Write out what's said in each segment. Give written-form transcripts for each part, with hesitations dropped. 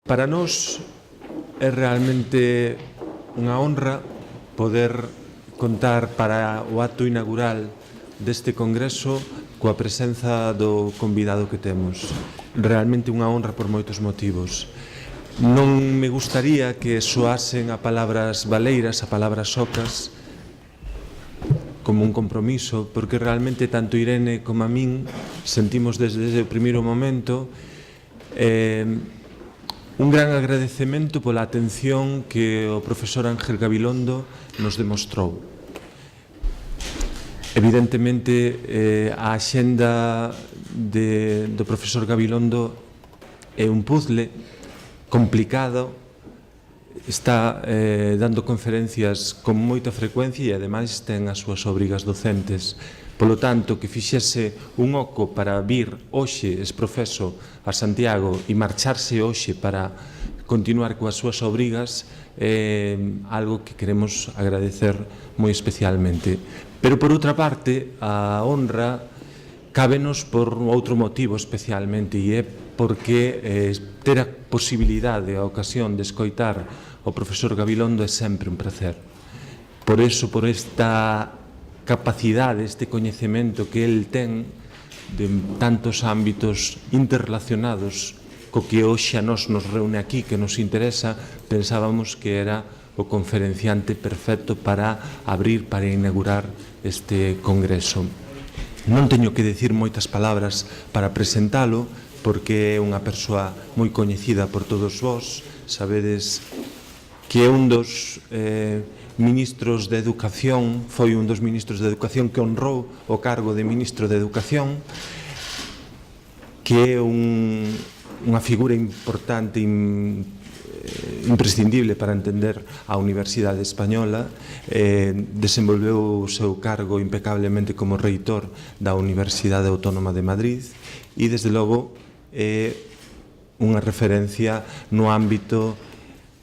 Para nós é realmente unha honra poder contar para o acto inaugural deste congreso coa presenza do convidado que temos. Realmente unha honra por moitos motivos. Non me gustaría que soasen a palabras baleiras, a palabras ocas, como un compromiso, porque realmente tanto Irene como a min sentimos desde o primeiro momento un gran agradecemento pola atención que o profesor Ángel Gabilondo nos demostrou. Evidentemente, a axenda do profesor Gabilondo é un puzzle complicado, está dando conferencias con moita frecuencia e ademais ten as súas obrigas docentes. Polo tanto, que fixese un oco para vir hoxe exprofeso a Santiago e marcharse hoxe para continuar coas súas obrigas é algo que queremos agradecer moi especialmente. Pero, por outra parte, a honra cábenos por outro motivo especialmente, e é porque ter a posibilidade, a ocasión de escoitar o profesor Gabilondo é sempre un placer. Por eso, por esta capacidade, este coñecemento que el ten de tantos ámbitos interrelacionados co que hoxe a nos reúne aquí, que nos interesa, pensábamos que era o conferenciante perfecto para abrir, para inaugurar este congreso. Non teño que decir moitas palabras para presentalo, porque é unha persoa moi coñecida por todos vós. Sabedes que é un dos ministros de Educación, foi un dos ministros de Educación que honrou o cargo de ministro de Educación, que é unha figura importante, imprescindible para entender a Universidade Española. Desenvolveu o seu cargo impecablemente como reitor da Universidade Autónoma de Madrid e, desde logo, é unha referencia no ámbito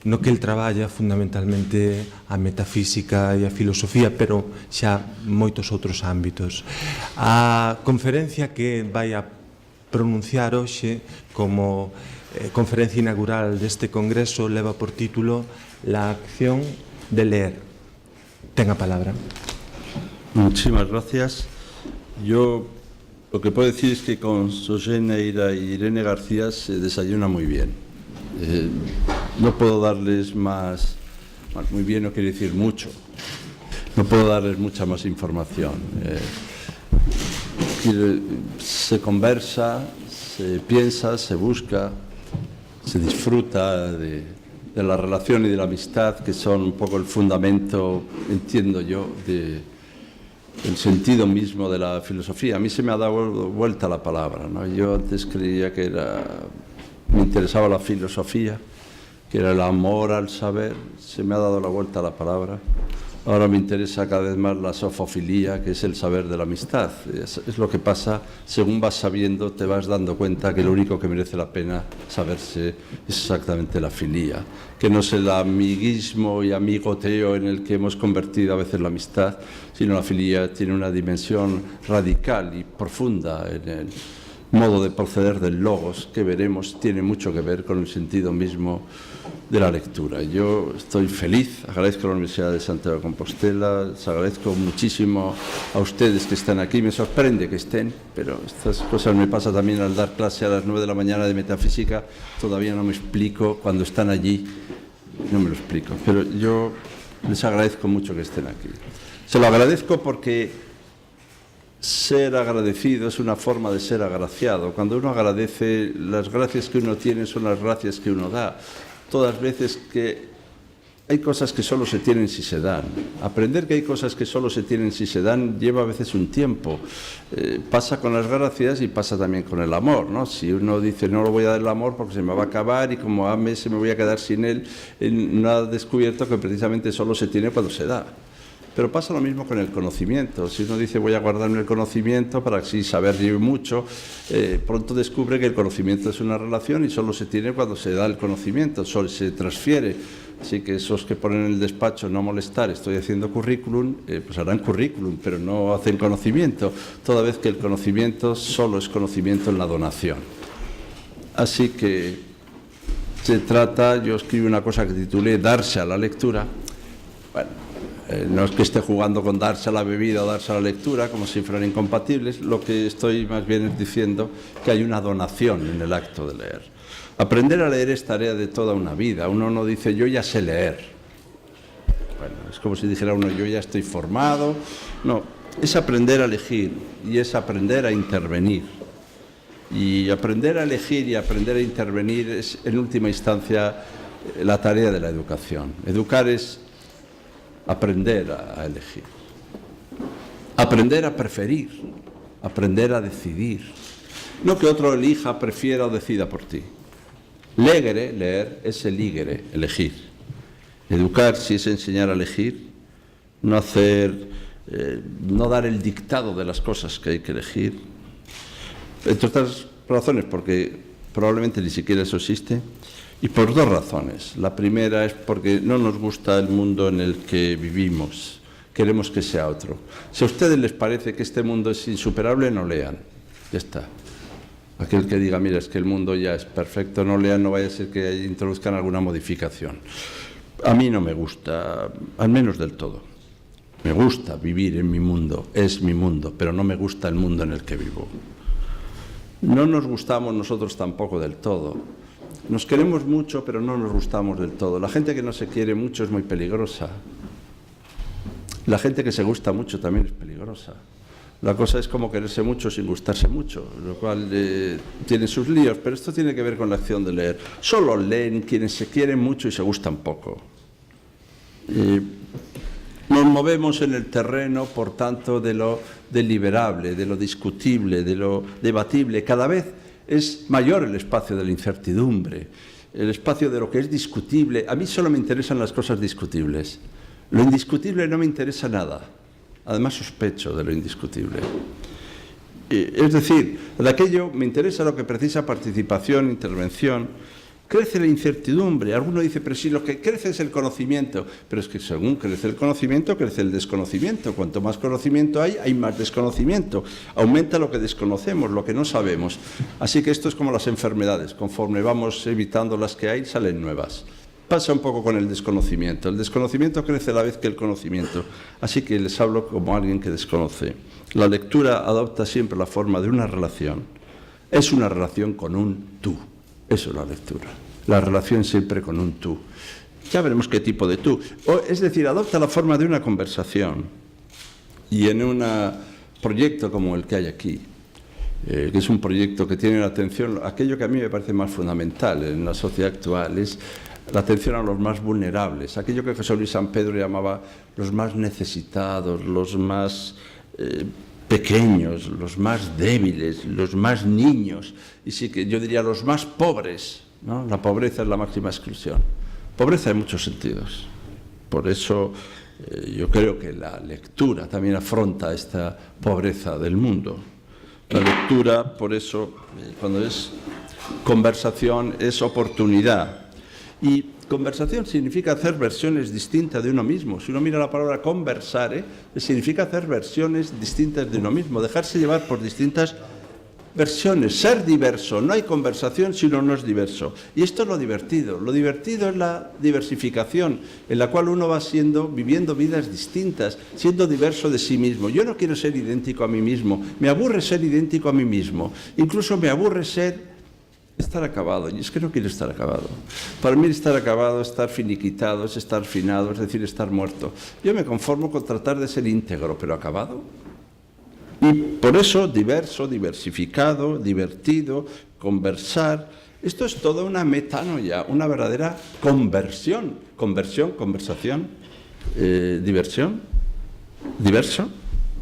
no que el traballa fundamentalmente a metafísica e a filosofía, pero xa moitos outros ámbitos. A conferencia que vai a pronunciar hoxe como conferencia inaugural deste congreso leva por título La acción de leer. Ten a palabra. Muchísimas gracias. Yo lo que puedo decir es que con José Neira y Irene García se desayuna muy bien. No puedo darles más, muy bien no quiere decir mucho, no puedo darles mucha más información. Se conversa, se piensa, se busca, se disfruta de la relación y de la amistad, que son un poco el fundamento, entiendo yo, del sentido mismo de la filosofía. A mí se me ha dado vuelta la palabra, ¿no? Yo antes creía que me interesaba la filosofía, que era el amor al saber. Se me ha dado la vuelta a la palabra. Ahora me interesa cada vez más la sofofilia, que es el saber de la amistad. Es lo que pasa, según vas sabiendo, te vas dando cuenta que lo único que merece la pena saberse es exactamente la filía, que no es el amiguismo y amigoteo en el que hemos convertido a veces la amistad, sino la filía tiene una dimensión radical y profunda en el modo de proceder del logos, que veremos, tiene mucho que ver con el sentido mismo de la lectura. Yo estoy feliz, agradezco a la Universidad de Santiago de Compostela, les agradezco muchísimo a ustedes que están aquí. Me sorprende que estén, pero estas cosas me pasa también al dar clase a las 9 de la mañana de metafísica. Todavía no me explico cuando están allí, no me lo explico, pero yo les agradezco mucho que estén aquí. Se lo agradezco porque ser agradecido es una forma de ser agraciado. Cuando uno agradece, las gracias que uno tiene son las gracias que uno da. Todas veces que hay cosas que solo se tienen si se dan. Aprender que hay cosas que solo se tienen si se dan lleva a veces un tiempo. Pasa con las gracias y pasa también con el amor, ¿no? Si uno dice no lo voy a dar el amor porque se me va a acabar y como ame se me voy a quedar sin él, no ha descubierto que precisamente solo se tiene cuando se da. Pero pasa lo mismo con el conocimiento. Si uno dice voy a guardarme el conocimiento para así saber yo mucho, pronto descubre que el conocimiento es una relación y solo se tiene cuando se da el conocimiento, solo se transfiere. Así que esos que ponen en el despacho no molestar, estoy haciendo currículum, pues harán currículum, pero no hacen conocimiento, toda vez que el conocimiento solo es conocimiento en la donación. Así que Se trata, yo escribí una cosa que titulé Darse a la lectura. Bueno, no es que esté jugando con darse a la bebida o darse a la lectura, como si fueran incompatibles. Lo que estoy más bien es diciendo que hay una donación en el acto de leer. Aprender a leer es tarea de toda una vida. Uno no dice, yo ya sé leer. Bueno, es como si dijera uno, yo ya estoy formado. No, es aprender a elegir y es aprender a intervenir. Y aprender a elegir y aprender a intervenir es, en última instancia, la tarea de la educación. Educar es aprender a elegir, aprender a preferir, aprender a decidir. No que otro elija, prefiera o decida por ti. Legere, leer, es eligere, elegir. Educar sí es enseñar a elegir, no dar el dictado de las cosas que hay que elegir. Entre otras razones, porque probablemente ni siquiera eso existe, y por dos razones. La primera es porque no nos gusta el mundo en el que vivimos, queremos que sea otro. Si a ustedes les parece que este mundo es insuperable, no lean, ya está. Aquel que diga, mira, es que el mundo ya es perfecto, no lean, no vaya a ser que introduzcan alguna modificación. A mí no me gusta, al menos del todo. Me gusta vivir en mi mundo, es mi mundo, pero no me gusta el mundo en el que vivo. No nos gustamos nosotros tampoco del todo. Nos queremos mucho, pero no nos gustamos del todo. La gente que no se quiere mucho es muy peligrosa. La gente que se gusta mucho también es peligrosa. La cosa es como quererse mucho sin gustarse mucho, lo cual tiene sus líos, pero esto tiene que ver con la acción de leer. Solo leen quienes se quieren mucho y se gustan poco. Nos movemos en el terreno, por tanto, de lo deliberable, de lo discutible, de lo debatible. Cada vez es mayor el espacio de la incertidumbre, el espacio de lo que es discutible. A mí solo me interesan las cosas discutibles. Lo indiscutible no me interesa nada. Además, sospecho de lo indiscutible. Es decir, de aquello me interesa lo que precisa participación, intervención. Crece la incertidumbre. Alguno dice, pero si lo que crece es el conocimiento. Pero es que según crece el conocimiento, crece el desconocimiento. Cuanto más conocimiento hay más desconocimiento. Aumenta lo que desconocemos, lo que no sabemos. Así que esto es como las enfermedades. Conforme vamos evitando las que hay, salen nuevas. Pasa un poco con el desconocimiento. El desconocimiento crece a la vez que el conocimiento. Así que les hablo como alguien que desconoce. La lectura adopta siempre la forma de una relación. Es una relación con un tú. Eso es la lectura. La relación siempre con un tú. Ya veremos qué tipo de tú. Es decir, adopta la forma de una conversación. Y en un proyecto como el que hay aquí, que es un proyecto que tiene la atención, aquello que a mí me parece más fundamental en la sociedad actual es la atención a los más vulnerables, aquello que José Luis San Pedro llamaba los más necesitados, los más pequeños, los más débiles, los más niños, y sí que yo diría los más pobres, ¿no? La pobreza es la máxima exclusión. Pobreza en muchos sentidos. Por eso yo creo que la lectura también afronta esta pobreza del mundo. La lectura, por eso, cuando es conversación, es oportunidad. Y conversación significa hacer versiones distintas de uno mismo. Si uno mira la palabra conversare, significa hacer versiones distintas de uno mismo, dejarse llevar por distintas versiones, ser diverso. No hay conversación si uno no es diverso. Y esto es lo divertido. Lo divertido es la diversificación, en la cual uno va viviendo vidas distintas, siendo diverso de sí mismo. Yo no quiero ser idéntico a mí mismo. Me aburre ser idéntico a mí mismo. Incluso me aburre estar acabado, y es que no quiero estar acabado. Para mí estar acabado, estar finiquitado, es estar finado, es decir, estar muerto. Yo me conformo con tratar de ser íntegro, pero acabado. Y por eso, diverso, diversificado, divertido, conversar. Esto es toda una metanoia, una verdadera conversión. Conversión, conversación, diversión, diverso,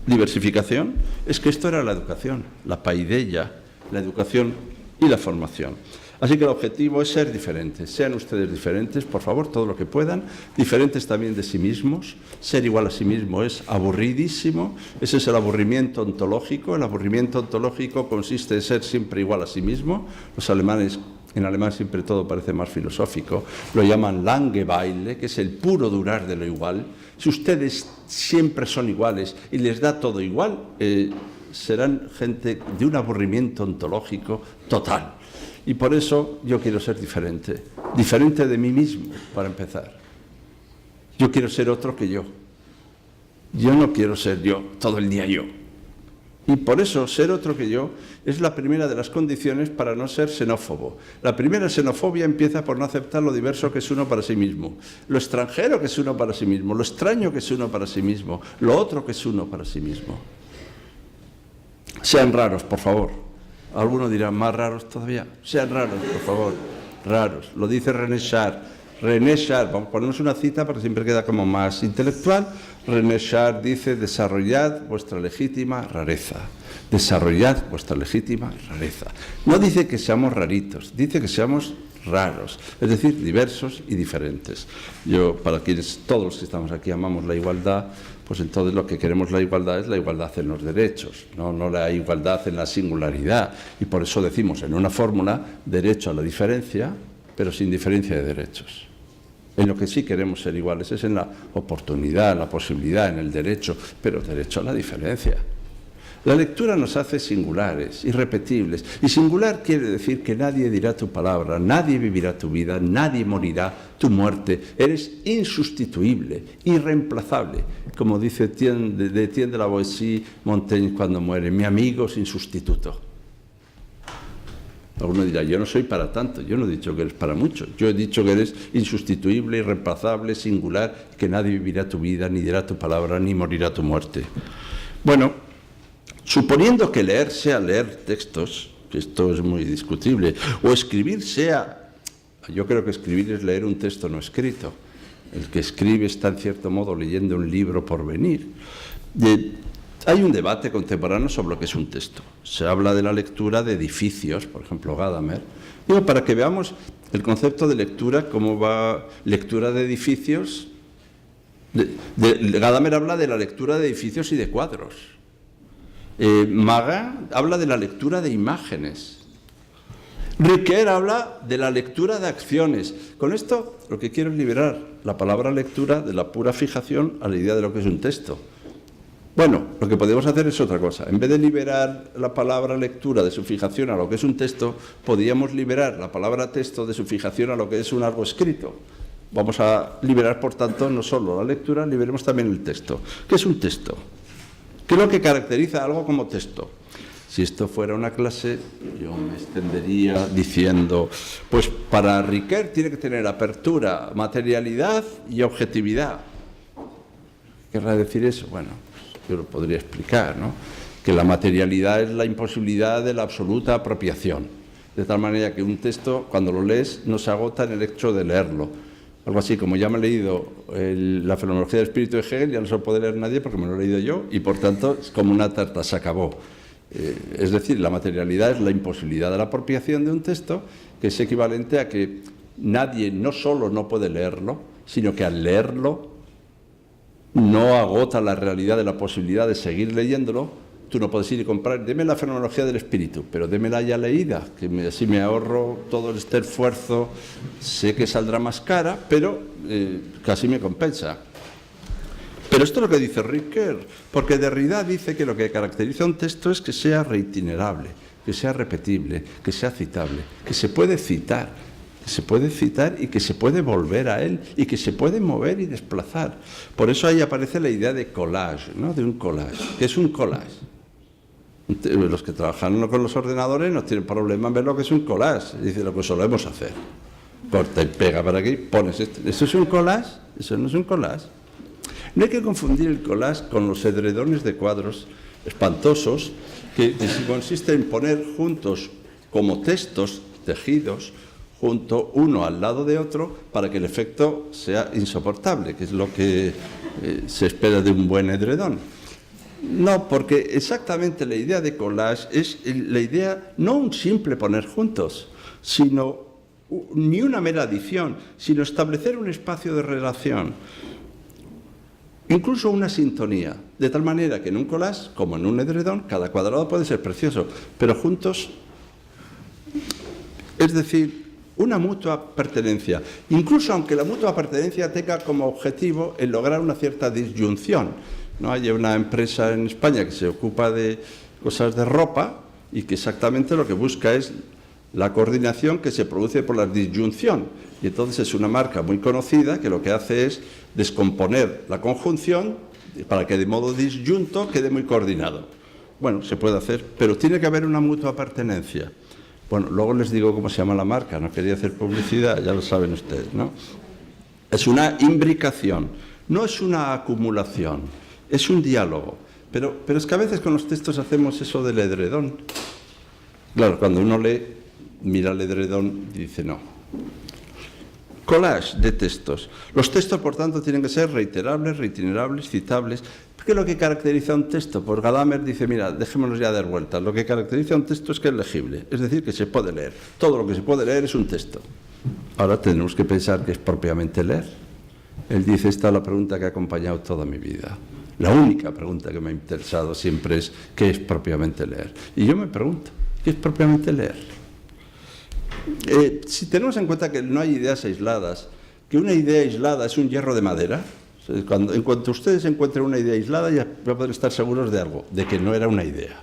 diversificación. Es que esto era la educación, la paideia, la educación y la formación. Así que el objetivo es ser diferentes. Sean ustedes diferentes, por favor, todo lo que puedan. Diferentes también de sí mismos. Ser igual a sí mismo es aburridísimo. Ese es el aburrimiento ontológico. El aburrimiento ontológico consiste en ser siempre igual a sí mismo. Los alemanes, en alemán siempre todo parece más filosófico, lo llaman Langeweile, que es el puro durar de lo igual. Si ustedes siempre son iguales y les da todo igual, serán gente de un aburrimiento ontológico total. Y por eso yo quiero ser diferente. Diferente de mí mismo, para empezar. Yo quiero ser otro que yo. Yo no quiero ser yo, todo el día yo. Y por eso ser otro que yo es la primera de las condiciones para no ser xenófobo. La primera xenofobia empieza por no aceptar lo diverso que es uno para sí mismo, lo extranjero que es uno para sí mismo, lo extraño que es uno para sí mismo, lo otro que es uno para sí mismo. Sean raros, por favor. Algunos dirán, más raros todavía. Sean raros, por favor. Raros. Lo dice René Char. René Char, ponemos una cita porque siempre queda como más intelectual. René Char dice, desarrollad vuestra legítima rareza. Desarrollad vuestra legítima rareza. No dice que seamos raritos, dice que seamos raros, es decir, diversos y diferentes. Yo, para quienes todos los que estamos aquí amamos la igualdad, pues entonces lo que queremos la igualdad es la igualdad en los derechos, no la igualdad en la singularidad. Y por eso decimos en una fórmula, derecho a la diferencia, pero sin diferencia de derechos. En lo que sí queremos ser iguales es en la oportunidad, en la posibilidad, en el derecho, pero derecho a la diferencia. La lectura nos hace singulares, irrepetibles. Y singular quiere decir que nadie dirá tu palabra, nadie vivirá tu vida, nadie morirá tu muerte. Eres insustituible, irreemplazable. Como dice Etienne de la Boétie Montaigne cuando muere, mi amigo sin sustituto. Alguno dirá, yo no soy para tanto, yo no he dicho que eres para mucho, yo he dicho que eres insustituible, irreemplazable, singular, que nadie vivirá tu vida, ni dirá tu palabra, ni morirá tu muerte. Bueno, suponiendo que leer sea leer textos, que esto es muy discutible, o escribir sea, yo creo que escribir es leer un texto no escrito, el que escribe está en cierto modo leyendo un libro por venir. Hay un debate contemporáneo sobre lo que es un texto. Se habla de la lectura de edificios, por ejemplo, Gadamer. Digo, para que veamos el concepto de lectura, cómo va lectura de edificios. Gadamer habla de la lectura de edificios y de cuadros. Maga habla de la lectura de imágenes. Riquet habla de la lectura de acciones. Con esto lo que quiero es liberar la palabra lectura de la pura fijación a la idea de lo que es un texto. Bueno, lo que podemos hacer es otra cosa. En vez de liberar la palabra lectura de su fijación a lo que es un texto, podríamos liberar la palabra texto de su fijación a lo que es un algo escrito. Vamos a liberar, por tanto, no solo la lectura, liberemos también el texto. ¿Qué es un texto? ¿Qué es lo que caracteriza algo como texto? Si esto fuera una clase, yo me extendería diciendo, pues para Riquet tiene que tener apertura, materialidad y objetividad. ¿Qué querrá decir eso? Bueno, yo lo podría explicar, ¿no? Que la materialidad es la imposibilidad de la absoluta apropiación, de tal manera que un texto, cuando lo lees, no se agota en el hecho de leerlo. Algo así, como ya me he leído la fenomenología del espíritu de Hegel, ya no se lo puede leer nadie porque me lo he leído yo, y por tanto es como una tarta, se acabó. Es decir, la materialidad es la imposibilidad de la apropiación de un texto, que es equivalente a que nadie no solo no puede leerlo, sino que al leerlo no agota la realidad de la posibilidad de seguir leyéndolo. Tú no puedes ir y comprar, deme la fenomenología del espíritu, pero démela ya leída, que así me ahorro todo este esfuerzo. Sé que saldrá más cara, pero casi me compensa. Pero esto es lo que dice Riquet, porque Derrida dice que lo que caracteriza un texto es que sea reitinerable, que sea repetible, que sea citable, que se puede citar y que se puede volver a él y que se puede mover y desplazar. Por eso ahí aparece la idea de collage, ¿no? De un collage. ¿Qué es un collage? Los que trabajan con los ordenadores no tienen problema en ver lo que es un collage. Dice lo que solemos hacer. Corta y pega para aquí, pones esto. ¿Eso es un collage? Eso no es un collage. No hay que confundir el collage con los edredones de cuadros espantosos que consiste en poner juntos como textos tejidos junto uno al lado de otro para que el efecto sea insoportable, que es lo que se espera de un buen edredón. No, porque exactamente la idea de collage es la idea, no un simple poner juntos, sino ni una mera adición, sino establecer un espacio de relación, incluso una sintonía, de tal manera que en un collage, como en un edredón, cada cuadrado puede ser precioso, pero juntos, es decir, una mutua pertenencia, incluso aunque la mutua pertenencia tenga como objetivo el lograr una cierta disyunción. ¿No? Hay una empresa en España que se ocupa de cosas de ropa y que exactamente lo que busca es la coordinación que se produce por la disyunción. Y entonces es una marca muy conocida que lo que hace es descomponer la conjunción para que de modo disyunto quede muy coordinado. Bueno, se puede hacer, pero tiene que haber una mutua pertenencia. Bueno, luego les digo cómo se llama la marca, no quería hacer publicidad, ya lo saben ustedes, ¿no? Es una imbricación, no es una acumulación, es un diálogo. Pero es que a veces con los textos hacemos eso del edredón. Claro, cuando uno lee, mira el edredón y dice no. Collage de textos. Los textos, por tanto, tienen que ser reiterables, reitinerables, citables. ¿Qué es lo que caracteriza a un texto? Pues Gadamer dice, mira, dejémonos ya de dar vueltas. Lo que caracteriza a un texto es que es legible, es decir, que se puede leer. Todo lo que se puede leer es un texto. Ahora tenemos que pensar qué es propiamente leer. Él dice, esta es la pregunta que ha acompañado toda mi vida. La única pregunta que me ha interesado siempre es ¿qué es propiamente leer? Y yo me pregunto, ¿qué es propiamente leer? Si tenemos en cuenta que no hay ideas aisladas, que una idea aislada es un hierro de madera, en cuanto ustedes encuentren una idea aislada ya pueden estar seguros de algo, de que no era una idea.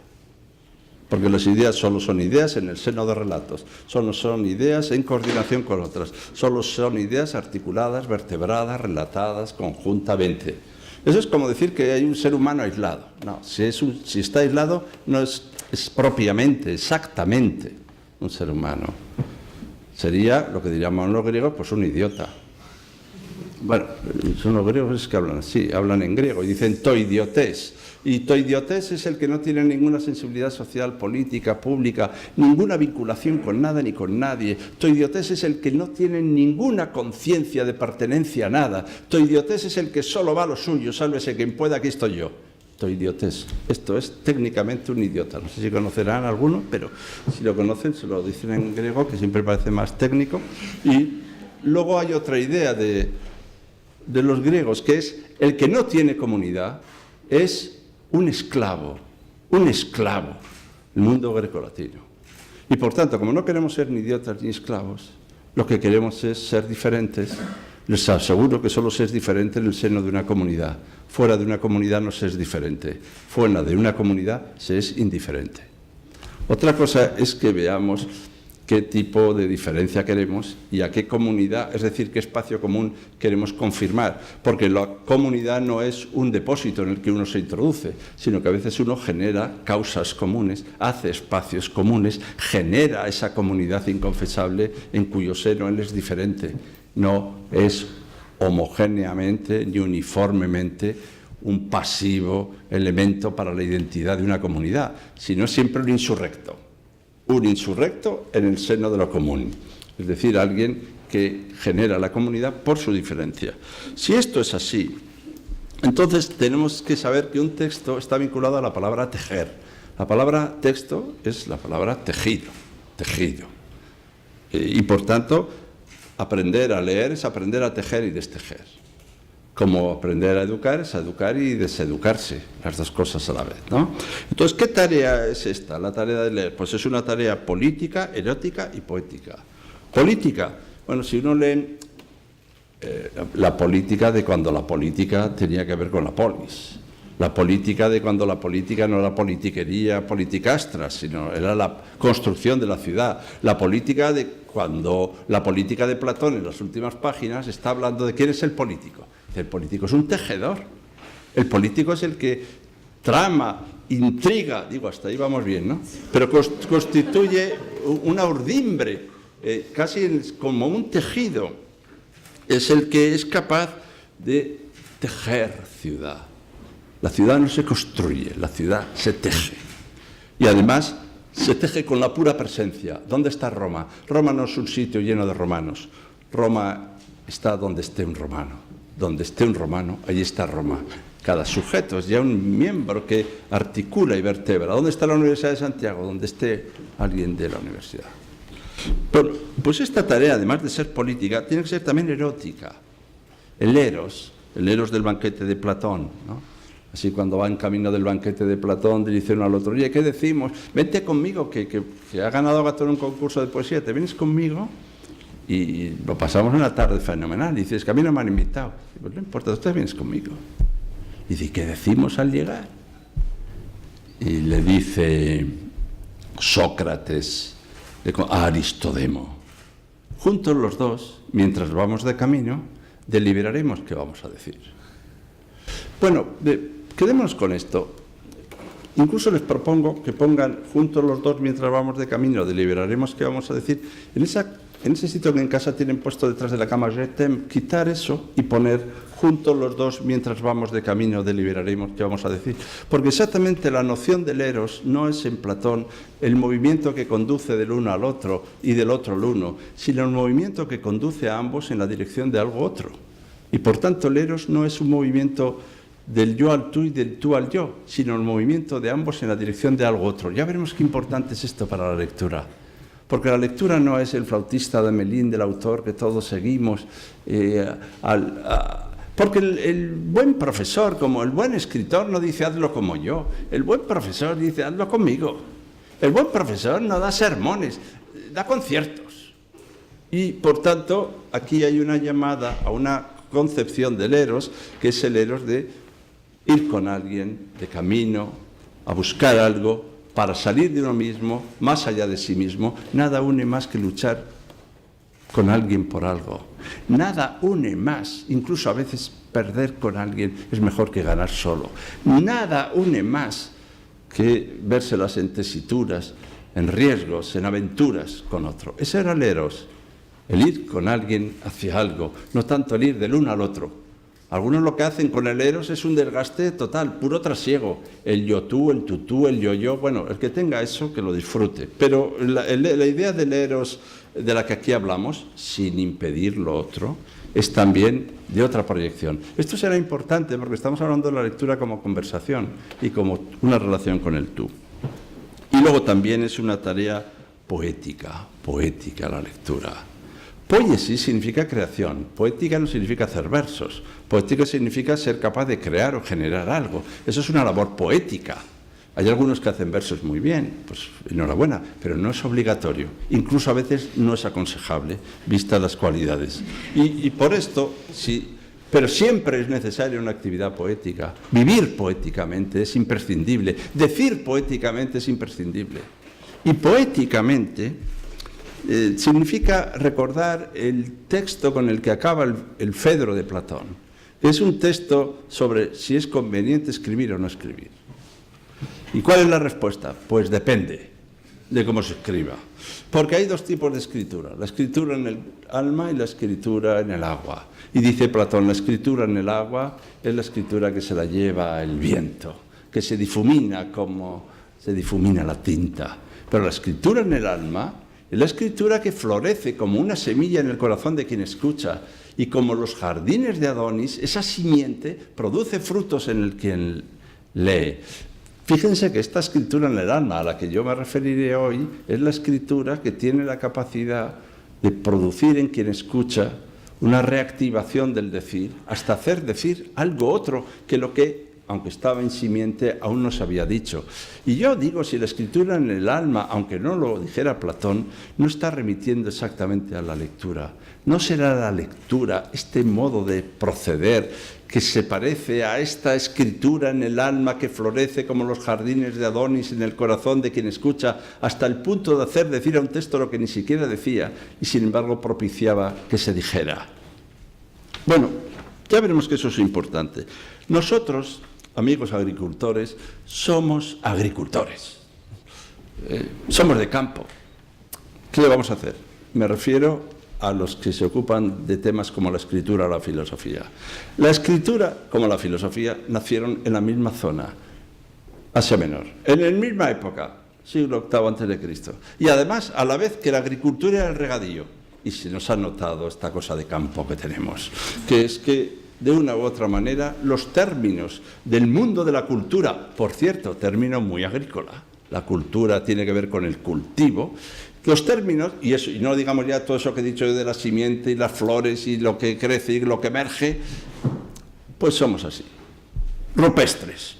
Porque las ideas solo son ideas en el seno de relatos, solo son ideas en coordinación con otras, solo son ideas articuladas, vertebradas, relatadas conjuntamente. Eso es como decir que hay un ser humano aislado. No, si está aislado no es propiamente, exactamente un ser humano. Sería, lo que diríamos los griegos, pues un idiota. Bueno, son los griegos que hablan así, hablan en griego y dicen toidiotes. Y toidiotes es el que no tiene ninguna sensibilidad social, política, pública, ninguna vinculación con nada ni con nadie. Toidiotes es el que no tiene ninguna conciencia de pertenencia a nada. Toidiotes es el que solo va a lo suyo, sálvese quien pueda, aquí estoy yo. Toidiotes. Esto es técnicamente un idiota. No sé si conocerán alguno, pero si lo conocen se lo dicen en griego, que siempre parece más técnico. Y luego hay otra idea de los griegos, que es el que no tiene comunidad, es un esclavo, el mundo grecolatino. Y por tanto, como no queremos ser ni idiotas ni esclavos, lo que queremos es ser diferentes. Les aseguro que solo se es diferente en el seno de una comunidad. Fuera de una comunidad no se es diferente. Fuera de una comunidad se es indiferente. Otra cosa es que veamos qué tipo de diferencia queremos y a qué comunidad, es decir, qué espacio común queremos confirmar, porque la comunidad no es un depósito en el que uno se introduce, sino que a veces uno genera causas comunes, hace espacios comunes, genera esa comunidad inconfesable en cuyo seno él es diferente, no es homogéneamente ni uniformemente un pasivo elemento para la identidad de una comunidad, sino siempre un insurrecto en el seno de lo común, es decir, alguien que genera la comunidad por su diferencia. Si esto es así, entonces tenemos que saber que un texto está vinculado a la palabra tejer. La palabra texto es la palabra tejido. Y por tanto, aprender a leer es aprender a tejer y destejer. Como aprender a educar es educar y deseducarse, las dos cosas a la vez, ¿no? Entonces, ¿qué tarea es esta, la tarea de leer? Pues es una tarea política, erótica y poética. Política, bueno, si uno lee la política de cuando la política tenía que ver con la polis, la política de cuando la política no era politiquería, politicastra, sino era la construcción de la ciudad, la política de cuando la política de Platón en las últimas páginas está hablando de quién es el político. El político es un tejedor, el político es el que trama, intriga, digo, hasta ahí vamos bien, ¿no? Pero constituye una urdimbre, casi como un tejido, es el que es capaz de tejer ciudad. La ciudad no se construye, la ciudad se teje. Y además se teje con la pura presencia. ¿Dónde está Roma? Roma no es un sitio lleno de romanos. Roma está donde esté un romano. Donde esté un romano, allí está Roma. Cada sujeto es ya un miembro que articula y vertebra. ¿Dónde está la Universidad de Santiago? Donde esté alguien de la universidad. Pero, pues esta tarea, además de ser política, tiene que ser también erótica. El eros del banquete de Platón, ¿no? Así cuando va en camino del banquete de Platón, le dice uno al otro, oye, ¿qué decimos? Vente conmigo, que ha ganado Gatón un concurso de poesía, ¿te vienes conmigo? Y lo pasamos una tarde fenomenal. Y dices, que a mí no me han invitado. Y pues no importa, tú vienes conmigo. Y dice, ¿qué decimos al llegar? Y le dice Sócrates, a Aristodemo. Juntos los dos, mientras vamos de camino, deliberaremos qué vamos a decir. Bueno, quedémonos con esto. Incluso les propongo que pongan juntos los dos, mientras vamos de camino, deliberaremos qué vamos a decir. En ese sitio que en casa tienen puesto detrás de la cama, quitar eso y poner juntos los dos, mientras vamos de camino, deliberaremos qué vamos a decir. Porque exactamente la noción del eros no es en Platón el movimiento que conduce del uno al otro y del otro al uno, sino el movimiento que conduce a ambos en la dirección de algo otro. Y por tanto el eros no es un movimiento del yo al tú y del tú al yo, sino el movimiento de ambos en la dirección de algo otro. Ya veremos qué importante es esto para la lectura. Porque la lectura no es el flautista de Melín, del autor que todos seguimos. Porque el buen profesor, como el buen escritor, no dice hazlo como yo. El buen profesor dice hazlo conmigo. El buen profesor no da sermones, da conciertos. Y por tanto, aquí hay una llamada a una concepción del eros, que es el eros de ir con alguien de camino, a buscar algo, para salir de uno mismo, más allá de sí mismo. Nada une más que luchar con alguien por algo. Nada une más, incluso a veces perder con alguien es mejor que ganar solo. Nada une más que vérselas en tesituras, en riesgos, en aventuras con otro. Ese era el eros, el ir con alguien hacia algo, no tanto el ir del uno al otro. Algunos lo que hacen con el eros es un desgaste total, puro trasiego. El yo-tú, el tú-tú, el yo-yo. Bueno, el que tenga eso, que lo disfrute. Pero la idea del eros de la que aquí hablamos, sin impedir lo otro, es también de otra proyección. Esto será importante porque estamos hablando de la lectura como conversación y como una relación con el tú. Y luego también es una tarea poética la lectura. Poiesis significa creación, poética no significa hacer versos, poética significa ser capaz de crear o generar algo. Eso es una labor poética. Hay algunos que hacen versos muy bien, pues enhorabuena, pero no es obligatorio. Incluso a veces no es aconsejable, vistas las cualidades. Y por esto, sí, pero siempre es necesaria una actividad poética. Vivir poéticamente es imprescindible, decir poéticamente es imprescindible. Y poéticamente significa recordar el texto con el que acaba el Fedro de Platón. Es un texto sobre si es conveniente escribir o no escribir. ¿Y cuál es la respuesta? Pues depende de cómo se escriba. Porque hay dos tipos de escritura, la escritura en el alma y la escritura en el agua. Y dice Platón, la escritura en el agua es la escritura que se la lleva el viento, que se difumina como se difumina la tinta. Pero la escritura en el alma es la escritura que florece como una semilla en el corazón de quien escucha, y como los jardines de Adonis, esa simiente produce frutos en el quien lee. Fíjense que esta escritura en el alma a la que yo me referiré hoy es la escritura que tiene la capacidad de producir en quien escucha una reactivación del decir, hasta hacer decir algo otro que lo que, aunque estaba en simiente, aún no se había dicho. Y yo digo, si la escritura en el alma, aunque no lo dijera Platón, no está remitiendo exactamente a la lectura. ¿No será la lectura este modo de proceder que se parece a esta escritura en el alma que florece como los jardines de Adonis en el corazón de quien escucha, hasta el punto de hacer decir a un texto lo que ni siquiera decía y sin embargo propiciaba que se dijera? Bueno, ya veremos que eso es importante. Nosotros, amigos agricultores, somos agricultores. Somos de campo. ¿Qué le vamos a hacer? Me refiero a los que se ocupan de temas como la escritura o la filosofía. La escritura, como la filosofía, nacieron en la misma zona, Asia Menor, en la misma época, siglo VIII a.C. Y además, a la vez que la agricultura era el regadío. Y se nos ha notado esta cosa de campo que tenemos, que es que de una u otra manera, los términos del mundo de la cultura, por cierto, término muy agrícola, la cultura tiene que ver con el cultivo, los términos, y eso, y no digamos ya todo eso que he dicho de la simiente y las flores y lo que crece y lo que emerge, pues somos así, rupestres,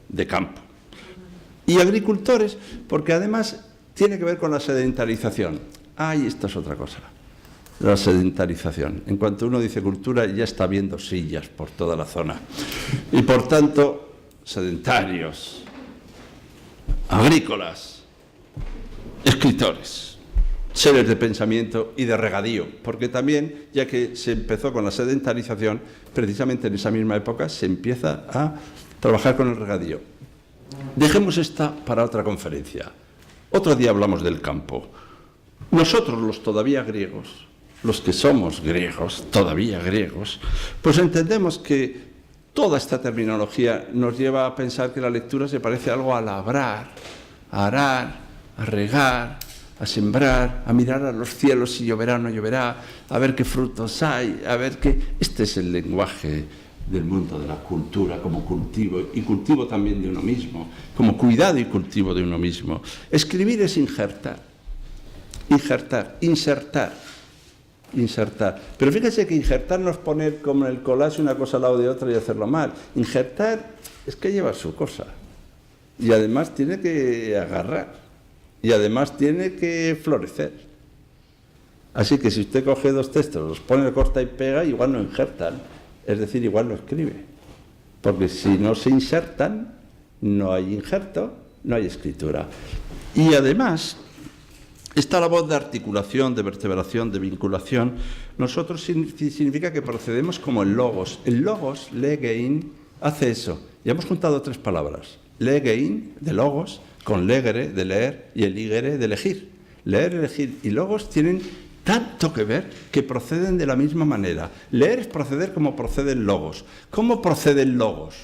de campo. Y agricultores, porque además tiene que ver con la sedentarización. Y esto es otra cosa. La sedentarización. En cuanto uno dice cultura, ya está viendo sillas por toda la zona. Y por tanto, sedentarios, agrícolas, escritores, seres de pensamiento y de regadío, porque también, ya que se empezó con la sedentarización, precisamente en esa misma época se empieza a trabajar con el regadío. Dejemos esta para otra conferencia. Otro día hablamos del campo. Nosotros, los todavía griegos, los que somos griegos, todavía griegos, pues entendemos que toda esta terminología nos lleva a pensar que la lectura se parece algo a labrar, a arar, a regar, a sembrar, a mirar a los cielos si lloverá o no lloverá, a ver qué frutos hay, a ver qué... Este es el lenguaje del mundo de la cultura como cultivo, y cultivo también de uno mismo, como cuidado y cultivo de uno mismo. Escribir es injertar, insertar. Pero fíjese que injertar no es poner como en el collage una cosa al lado de otra y hacerlo mal. Injertar es que lleva su cosa. Y además tiene que agarrar. Y además tiene que florecer. Así que si usted coge dos textos, los pone corta y pega, igual no injertan. Es decir, igual no escribe. Porque si no se insertan, no hay injerto, no hay escritura. Y además, esta labor de articulación, de vertebración, de vinculación, nosotros significa que procedemos como el logos. El logos, legein, hace eso. Ya hemos juntado tres palabras. Legein, de logos, con legere, de leer, y el igere, de elegir. Leer, elegir y logos tienen tanto que ver que proceden de la misma manera. Leer es proceder como procede el logos. ¿Cómo procede el logos?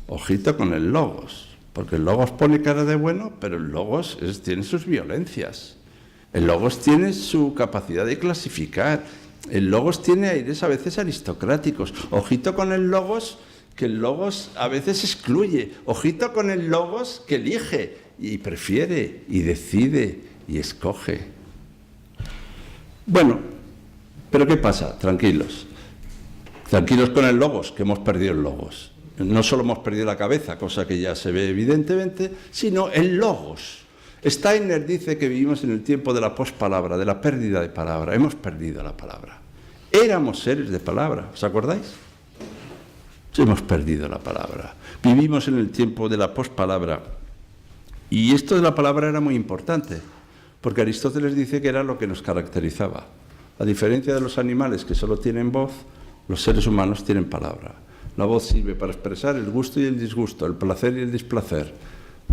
Ojito con el logos, porque el logos pone cara de bueno, pero el logos tiene sus violencias. El logos tiene su capacidad de clasificar. El logos tiene aires a veces aristocráticos. Ojito con el logos, que el logos a veces excluye. Ojito con el logos que elige y prefiere y decide y escoge. Bueno, pero ¿qué pasa? Tranquilos. Tranquilos con el logos, que hemos perdido el logos. No solo hemos perdido la cabeza, cosa que ya se ve evidentemente, sino el logos. Steiner dice que vivimos en el tiempo de la pospalabra, de la pérdida de palabra. Hemos perdido la palabra. Éramos seres de palabra, ¿os acordáis? Hemos perdido la palabra. Vivimos en el tiempo de la pospalabra. Y esto de la palabra era muy importante, porque Aristóteles dice que era lo que nos caracterizaba. A diferencia de los animales que solo tienen voz, los seres humanos tienen palabra. La voz sirve para expresar el gusto y el disgusto, el placer y el displacer.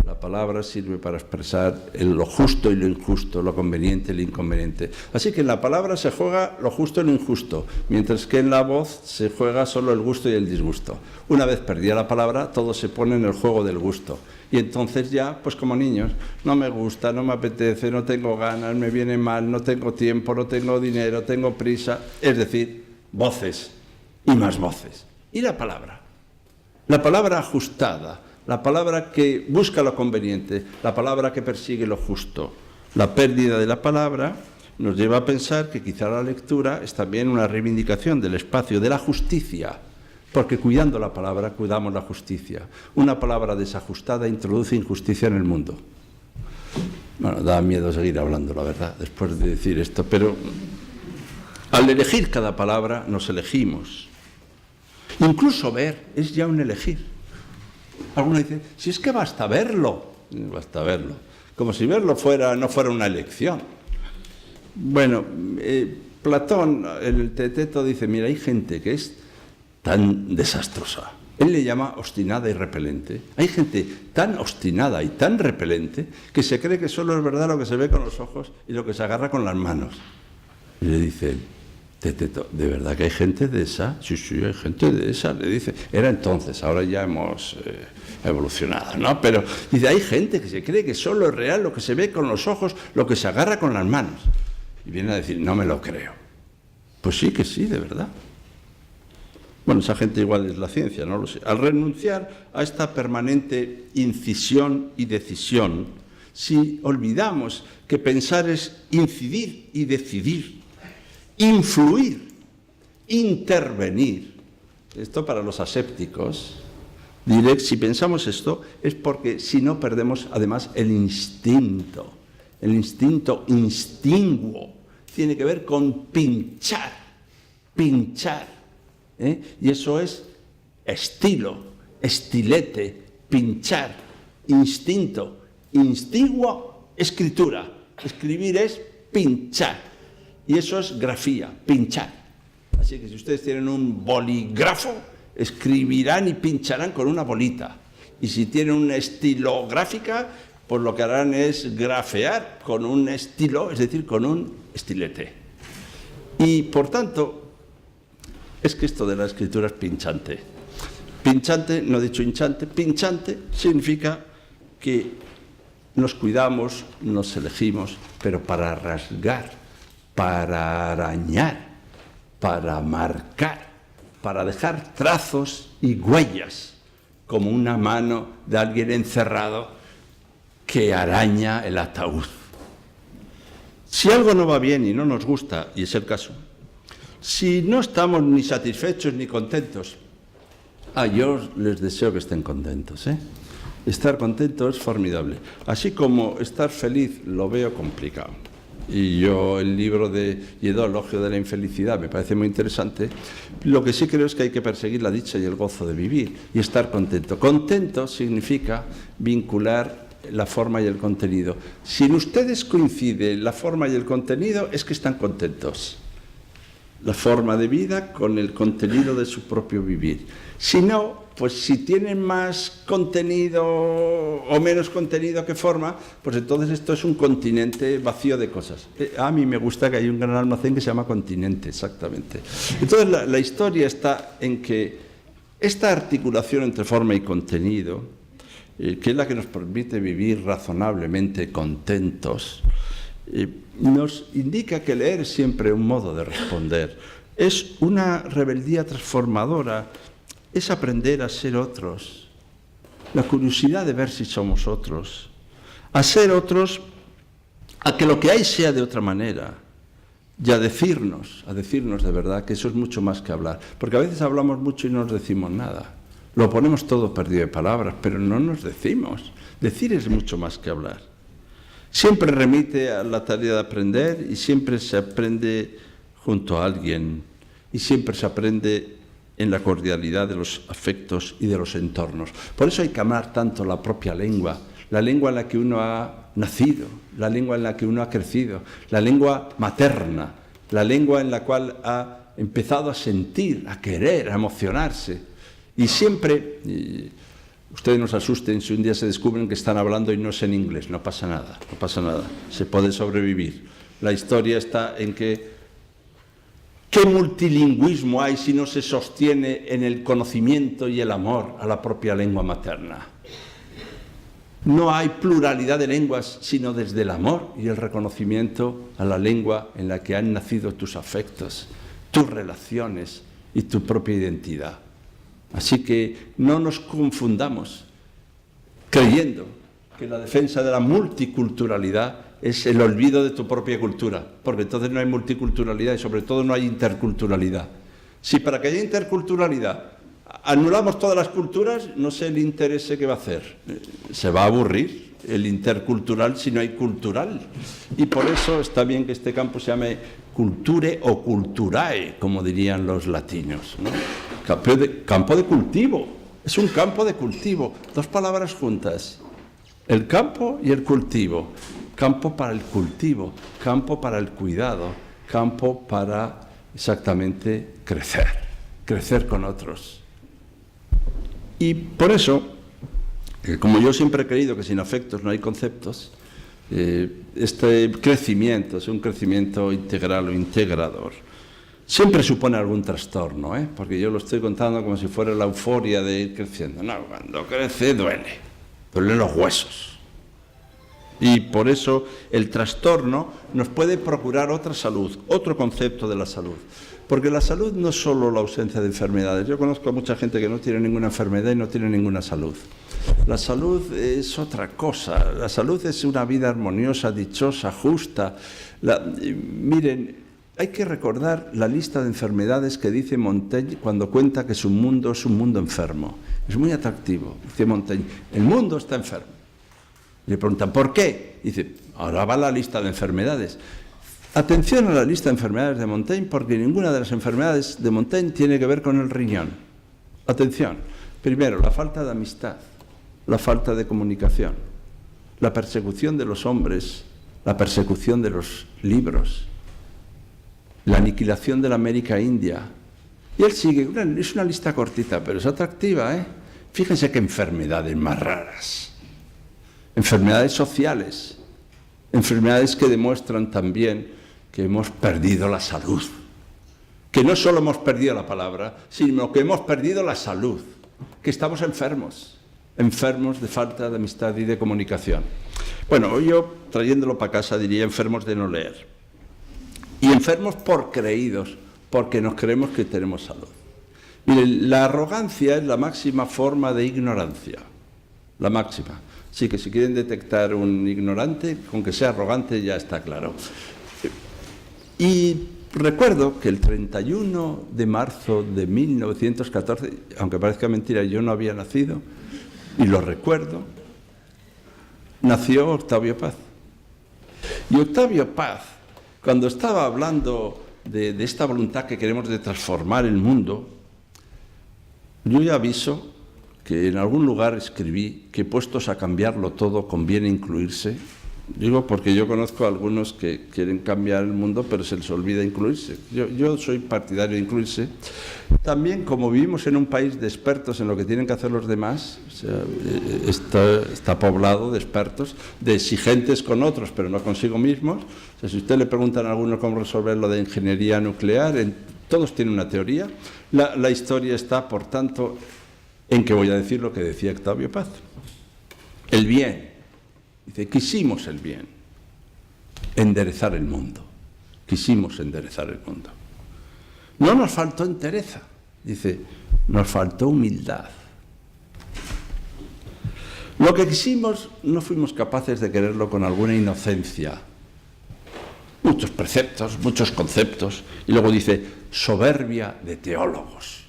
La palabra sirve para expresar lo justo y lo injusto, lo conveniente y lo inconveniente. Así que en la palabra se juega lo justo y lo injusto, mientras que en la voz se juega solo el gusto y el disgusto. Una vez perdida la palabra, todo se pone en el juego del gusto. Y entonces ya, pues como niños, no me gusta, no me apetece, no tengo ganas, me viene mal, no tengo tiempo, no tengo dinero, tengo prisa. Es decir, voces y más voces. ¿Y la palabra? La palabra ajustada. La palabra que busca lo conveniente, la palabra que persigue lo justo. La pérdida de la palabra nos lleva a pensar que quizá la lectura es también una reivindicación del espacio de la justicia, porque cuidando la palabra, cuidamos la justicia. Una palabra desajustada introduce injusticia en el mundo. Bueno, da miedo seguir hablando, la verdad, después de decir esto, pero al elegir cada palabra nos elegimos. Incluso ver es ya un elegir. Algunos dicen, si es que basta verlo. Basta verlo. Como si verlo no fuera una elección. Bueno, Platón en el Teeteto dice, mira, hay gente que es tan desastrosa. Él le llama obstinada y repelente. Hay gente tan obstinada y tan repelente que se cree que solo es verdad lo que se ve con los ojos y lo que se agarra con las manos. Y le dice él, Teeteto, ¿de verdad que hay gente de esa? Sí, hay gente de esa, le dice. Era entonces, ahora ya hemos evolucionado, ¿no? Pero dice, hay gente que se cree que solo es real lo que se ve con los ojos, lo que se agarra con las manos. Y viene a decir, no me lo creo. Pues sí que sí, de verdad. Bueno, esa gente igual es la ciencia, no lo sé. Al renunciar a esta permanente incisión y decisión, si olvidamos que pensar es incidir y decidir, influir, intervenir. Esto para los asépticos, diré, si pensamos esto, es porque si no perdemos además el instinto instinguo, tiene que ver con pinchar, y eso es estilo, estilete, pinchar, instinto, instinguo, escritura. Escribir es pinchar. Y eso es grafía, pinchar. Así que si ustedes tienen un bolígrafo, escribirán y pincharán con una bolita. Y si tienen una estilográfica, pues lo que harán es grafear con un estilo, es decir, con un estilete. Y por tanto, es que esto de la escritura es pinchante. Pinchante, no he dicho hinchante, pinchante significa que nos cuidamos, nos elegimos, pero para rasgar, para arañar, para marcar, para dejar trazos y huellas, como una mano de alguien encerrado que araña el ataúd. Si algo no va bien y no nos gusta, y es el caso, si no estamos ni satisfechos ni contentos, yo les deseo que estén contentos, ¿eh? Estar contento es formidable. Así como estar feliz lo veo complicado. Y yo el libro de Lledó, Elogio de la infelicidad, me parece muy interesante. Lo que sí creo es que hay que perseguir la dicha y el gozo de vivir y estar contento. Contento significa vincular la forma y el contenido. Si en ustedes coincide la forma y el contenido, es que están contentos. La forma de vida con el contenido de su propio vivir. Si no, pues si tienen más contenido o menos contenido que forma, pues entonces esto es un continente vacío de cosas. A mí me gusta que hay un gran almacén que se llama continente, exactamente. Entonces la historia está en que esta articulación entre forma y contenido, que es la que nos permite vivir razonablemente contentos, nos indica que leer es siempre un modo de responder. Es una rebeldía transformadora, es aprender a ser otros, la curiosidad de ver si somos otros, a ser otros, a que lo que hay sea de otra manera, y a decirnos de verdad, que eso es mucho más que hablar, porque a veces hablamos mucho y no nos decimos nada, lo ponemos todo perdido de palabras, pero no nos decimos. Decir es mucho más que hablar. Siempre remite a la tarea de aprender y siempre se aprende junto a alguien y siempre se aprende en la cordialidad de los afectos y de los entornos. Por eso hay que amar tanto la propia lengua, la lengua en la que uno ha nacido, la lengua en la que uno ha crecido, la lengua materna, la lengua en la cual ha empezado a sentir, a querer, a emocionarse. Y siempre, ustedes no se asusten si un día se descubren que están hablando y no es en inglés, no pasa nada, no pasa nada, se puede sobrevivir. La historia está en que ¿qué multilingüismo hay si no se sostiene en el conocimiento y el amor a la propia lengua materna? No hay pluralidad de lenguas, sino desde el amor y el reconocimiento a la lengua en la que han nacido tus afectos, tus relaciones y tu propia identidad. Así que no nos confundamos creyendo que la defensa de la multiculturalidad es el olvido de tu propia cultura, porque entonces no hay multiculturalidad y sobre todo no hay interculturalidad. Si para que haya interculturalidad anulamos todas las culturas, no sé el interés que va a hacer. Se va a aburrir el intercultural si no hay cultural. Y por eso está bien que este campo se llame culture o culturae, como dirían los latinos, ¿no? Campo de cultivo, es un campo de cultivo, dos palabras juntas, el campo y el cultivo, campo para el cultivo, campo para el cuidado, campo para exactamente crecer con otros. Y por eso, como yo siempre he creído que sin afectos no hay conceptos, este crecimiento es un crecimiento integral o integrador. Siempre supone algún trastorno, porque yo lo estoy contando como si fuera la euforia de ir creciendo. No, cuando crece duelen los huesos. Y por eso el trastorno nos puede procurar otra salud, otro concepto de la salud. Porque la salud no es solo la ausencia de enfermedades. Yo conozco a mucha gente que no tiene ninguna enfermedad y no tiene ninguna salud. La salud es otra cosa. La salud es una vida armoniosa, dichosa, justa. Miren, hay que recordar la lista de enfermedades que dice Montaigne cuando cuenta que su mundo es un mundo enfermo. Es muy atractivo. Dice Montaigne, el mundo está enfermo. Le preguntan, ¿por qué? Dice, ahora va la lista de enfermedades. Atención a la lista de enfermedades de Montaigne, porque ninguna de las enfermedades de Montaigne tiene que ver con el riñón. Atención. Primero, la falta de amistad, la falta de comunicación, la persecución de los hombres la persecución de los libros, la aniquilación de la América India. Y él sigue, es una lista cortita, pero es atractiva, ¿eh? Fíjense qué enfermedades más raras, enfermedades sociales, enfermedades que demuestran también que hemos perdido la salud, que no solo hemos perdido la palabra, sino que hemos perdido la salud, que estamos enfermos de falta de amistad y de comunicación. Bueno, yo trayéndolo para casa diría enfermos de no leer y enfermos por creídos, porque nos creemos que tenemos salud. Miren, la arrogancia es la máxima forma de ignorancia, la máxima. Así que si quieren detectar un ignorante, con que sea arrogante ya está claro. Y recuerdo que el 31 de marzo de 1914, aunque parezca mentira, yo no había nacido, y lo recuerdo, nació Octavio Paz. Y Octavio Paz, cuando estaba hablando de esta voluntad que queremos de transformar el mundo, yo ya aviso que en algún lugar escribí que puestos a cambiarlo todo conviene incluirse. Digo porque yo conozco a algunos que quieren cambiar el mundo pero se les olvida incluirse. Yo soy partidario de incluirse. También, como vivimos en un país de expertos en lo que tienen que hacer los demás, o sea, está poblado de expertos, de exigentes con otros pero no consigo mismos. O sea, si usted le preguntan a algunos cómo resolver lo de ingeniería nuclear, todos tienen una teoría. La historia está, por tanto, en que voy a decir lo que decía Octavio Paz. El bien. Dice, quisimos el bien, enderezar el mundo. Quisimos enderezar el mundo. No nos faltó entereza. Dice, nos faltó humildad. Lo que quisimos no fuimos capaces de quererlo con alguna inocencia. Muchos preceptos, muchos conceptos. Y luego dice, soberbia de teólogos.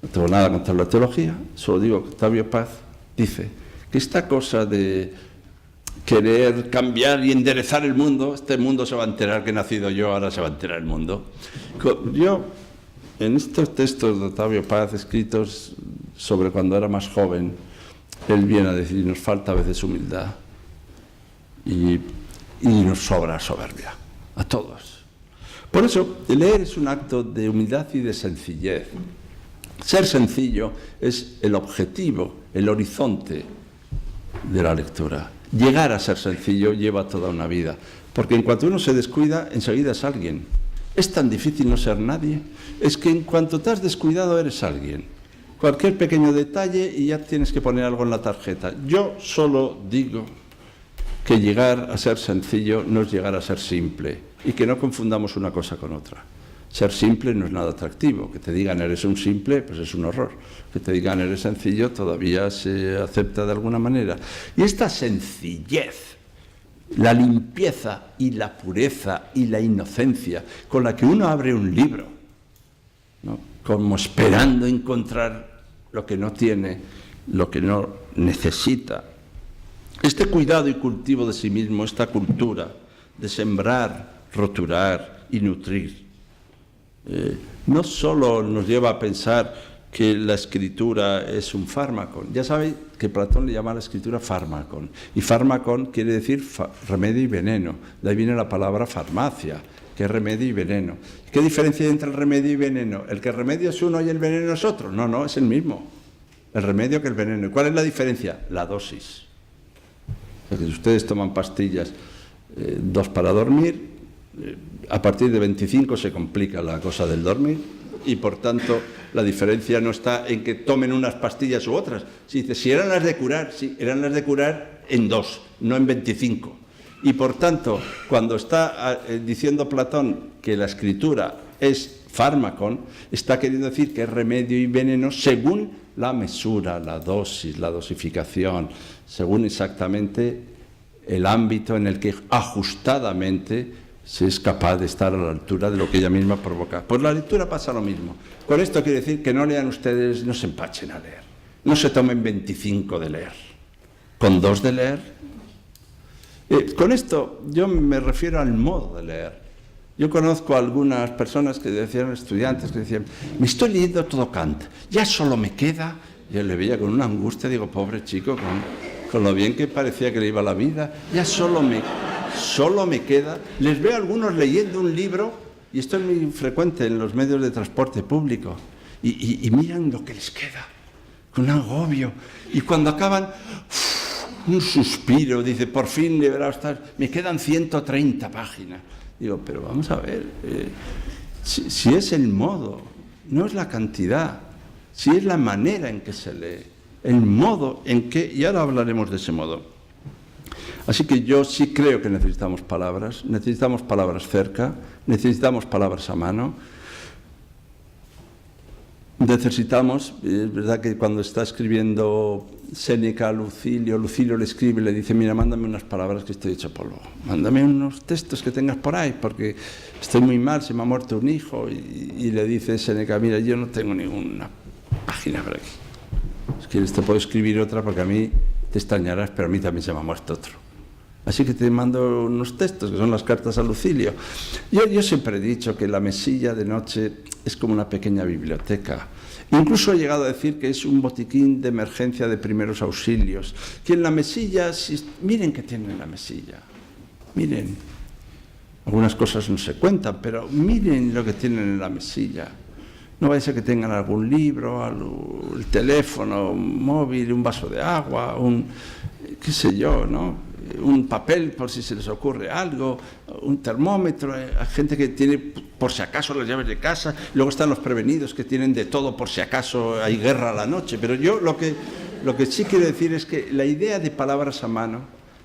No tengo nada contra la teología, solo digo que Octavio Paz dice que esta cosa de querer cambiar y enderezar el mundo, este mundo se va a enterar que he nacido yo, ahora se va a enterar el mundo. Yo, en estos textos de Octavio Paz, escritos sobre cuando era más joven, él viene a decir, nos falta a veces humildad y nos sobra soberbia, a todos. Por eso, leer es un acto de humildad y de sencillez. Ser sencillo es el objetivo, el horizonte de la lectura. Llegar a ser sencillo lleva toda una vida, porque en cuanto uno se descuida, enseguida es alguien. Es tan difícil no ser nadie, es que en cuanto te has descuidado eres alguien. Cualquier pequeño detalle y ya tienes que poner algo en la tarjeta. Yo solo digo que llegar a ser sencillo no es llegar a ser simple y que no confundamos una cosa con otra. Ser simple no es nada atractivo. Que te digan eres un simple, pues es un horror. Que te digan eres sencillo todavía se acepta de alguna manera. Y esta sencillez, la limpieza y la pureza y la inocencia con la que uno abre un libro, ¿no? Como esperando encontrar lo que no tiene, lo que no necesita. Este cuidado y cultivo de sí mismo, esta cultura de sembrar, roturar y nutrir, no solo nos lleva a pensar que la escritura es un fármaco. Ya sabéis que Platón le llama a la escritura fármacon, y fármacon quiere decir remedio y veneno. De ahí viene la palabra farmacia, que es remedio y veneno. ¿Qué diferencia hay entre el remedio y veneno? ¿El que el remedio es uno y el veneno es otro? No, no, es el mismo. El remedio que el veneno. ¿Y cuál es la diferencia? La dosis. O sea, que si ustedes toman pastillas, 2 para dormir, a partir de 25 se complica la cosa del dormir y por tanto la diferencia no está en que tomen unas pastillas u otras. Si eran las de curar, sí, eran las de curar en 2, no en 25. Y por tanto, cuando está diciendo Platón que la escritura es fármacon, está queriendo decir que es remedio y veneno según la mesura, la dosis, la dosificación, según exactamente el ámbito en el que ajustadamente se es capaz de estar a la altura de lo que ella misma provoca. Pues la lectura pasa lo mismo. Con esto quiere decir que no lean ustedes, no se empachen a leer. No se tomen 25 de leer. Con 2 de leer. Con esto yo me refiero al modo de leer. Yo conozco a algunas personas que decían, estudiantes, que decían, me estoy leyendo todo Kant, ya solo me queda. Yo le veía con una angustia, digo, pobre chico, con lo bien que parecía que le iba la vida, ya solo me solo me queda... Les veo a algunos leyendo un libro, y esto es muy frecuente en los medios de transporte público, y miran lo que les queda, con un agobio, y cuando acaban, un suspiro, dice, por fin liberado estar, me quedan 130 páginas. Digo, pero vamos a ver, si es el modo, no es la cantidad, si es la manera en que se lee, el modo en que, y ahora hablaremos de ese modo. Así que yo sí creo que necesitamos palabras cerca, necesitamos palabras a mano. Necesitamos, es verdad que cuando está escribiendo Séneca a Lucilio le escribe y le dice, mira, mándame unas palabras que estoy hecho polvo, mándame unos textos que tengas por ahí, porque estoy muy mal, se me ha muerto un hijo, y le dice Séneca, mira, yo no tengo ninguna página por aquí. Si quieres te puedo escribir otra porque a mí te extrañarás, pero a mí también se me ha muerto otro. Así que te mando unos textos, que son las cartas a Lucilio. Yo siempre he dicho que la mesilla de noche es como una pequeña biblioteca. Incluso he llegado a decir que es un botiquín de emergencia de primeros auxilios. Que en la mesilla, miren qué tiene en la mesilla. Miren. Algunas cosas no se cuentan, pero miren lo que tienen en la mesilla. No vaya a ser que tengan algún libro, el teléfono, un móvil, un vaso de agua, qué sé yo, ¿no? Un papel por si se les ocurre algo, un termómetro. Hay gente que tiene por si acaso las llaves de casa, luego están los prevenidos que tienen de todo por si acaso hay guerra a la noche. Pero yo lo que sí quiero decir es que la idea de palabras a mano,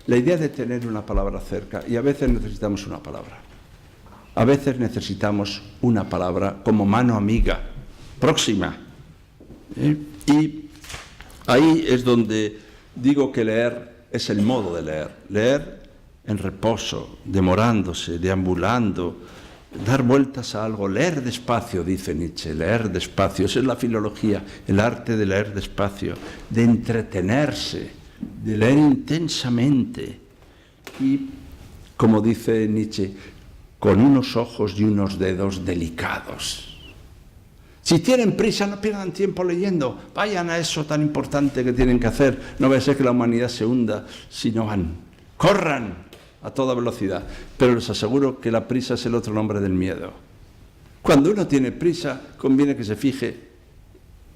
la idea de tener una palabra cerca, y a veces necesitamos una palabra. A veces necesitamos una palabra como mano amiga, próxima. Y ahí es donde digo que leer es el modo de leer. Leer en reposo, demorándose, deambulando, dar vueltas a algo. Leer despacio, dice Nietzsche, leer despacio. Esa es la filología, el arte de leer despacio, de entretenerse, de leer intensamente. Y, como dice Nietzsche, con unos ojos y unos dedos delicados. Si tienen prisa, no pierdan tiempo leyendo, vayan a eso tan importante que tienen que hacer. No va a ser que la humanidad se hunda si no van. Corran a toda velocidad, pero les aseguro que la prisa es el otro nombre del miedo. Cuando uno tiene prisa, conviene que se fije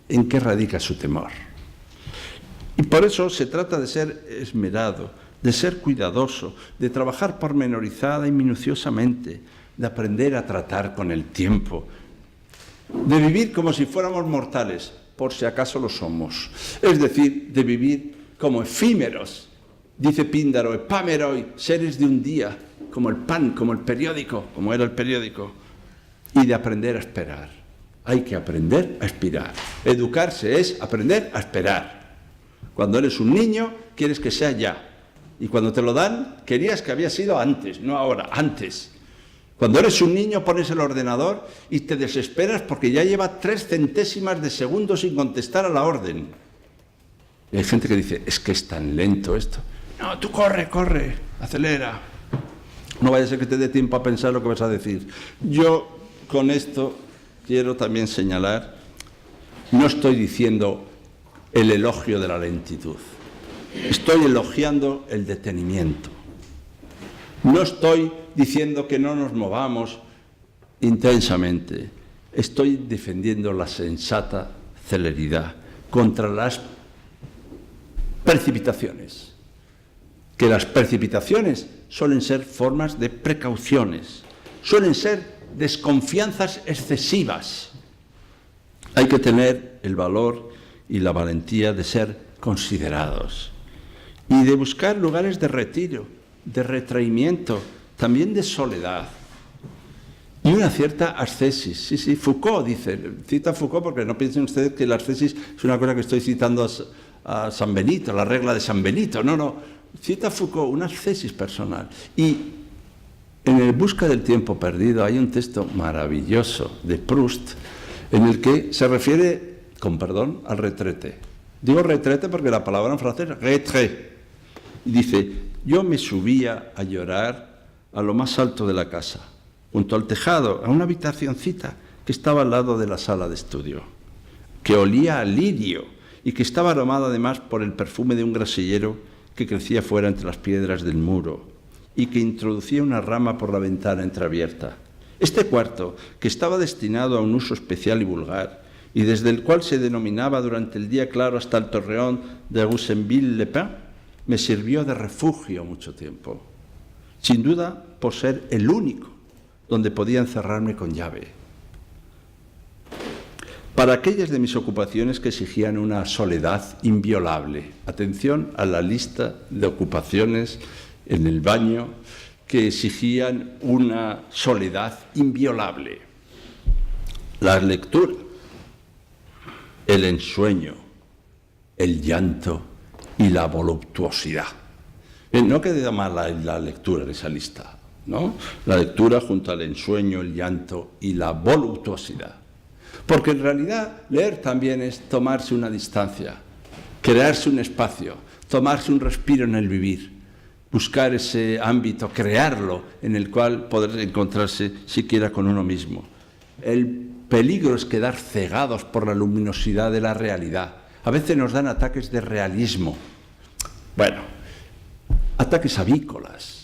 en qué radica su temor. Y por eso se trata de ser esmerado, de ser cuidadoso, de trabajar pormenorizada y minuciosamente, de aprender a tratar con el tiempo, de vivir como si fuéramos mortales, por si acaso lo somos. Es decir, de vivir como efímeros, dice Píndaro, epámeroi, seres de un día, como el pan, como el periódico, como era el periódico, y de aprender a esperar. Hay que aprender a esperar. Educarse es aprender a esperar. Cuando eres un niño, quieres que sea ya. Y cuando te lo dan, querías que había sido antes, no ahora, antes. Cuando eres un niño, pones el ordenador y te desesperas porque ya lleva 3 centésimas de segundo sin contestar a la orden. Y hay gente que dice, es que es tan lento esto. No, tú corre, acelera. No vaya a ser que te dé tiempo a pensar lo que vas a decir. Yo con esto quiero también señalar, no estoy diciendo el elogio de la lentitud. Estoy elogiando el detenimiento. No estoy diciendo que no nos movamos intensamente. Estoy defendiendo la sensata celeridad contra las precipitaciones. Que las precipitaciones suelen ser formas de precauciones, suelen ser desconfianzas excesivas. Hay que tener el valor y la valentía de ser considerados y de buscar lugares de retiro, de retraimiento, también de soledad y una cierta ascesis. Sí, Foucault dice, cita a Foucault porque no piensen ustedes que la ascesis es una cosa que estoy citando a San Benito, la regla de San Benito, no, cita a Foucault, una ascesis personal. Y en el Busca del tiempo perdido hay un texto maravilloso de Proust en el que se refiere, con perdón, al retrete. Digo retrete porque la palabra en francés es retrait. Y dice, yo me subía a llorar a lo más alto de la casa, junto al tejado, a una habitacioncita que estaba al lado de la sala de estudio, que olía a lirio y que estaba aromada además por el perfume de un grasillero que crecía fuera entre las piedras del muro y que introducía una rama por la ventana entreabierta. Este cuarto, que estaba destinado a un uso especial y vulgar, y desde el cual se denominaba durante el día claro hasta el torreón de Goussainville-les-Pins, me sirvió de refugio mucho tiempo. Sin duda, por ser el único donde podía encerrarme con llave. Para aquellas de mis ocupaciones que exigían una soledad inviolable. Atención a la lista de ocupaciones en el baño que exigían una soledad inviolable. La lectura, el ensueño, el llanto y la voluptuosidad. No queda mal la lectura en esa lista, ¿no? La lectura junto al ensueño, el llanto y la voluptuosidad. Porque en realidad leer también es tomarse una distancia, crearse un espacio, tomarse un respiro en el vivir, buscar ese ámbito, crearlo, en el cual poder encontrarse siquiera con uno mismo. El peligro es quedar cegados por la luminosidad de la realidad. A veces nos dan ataques de realismo. Bueno, ataques avícolas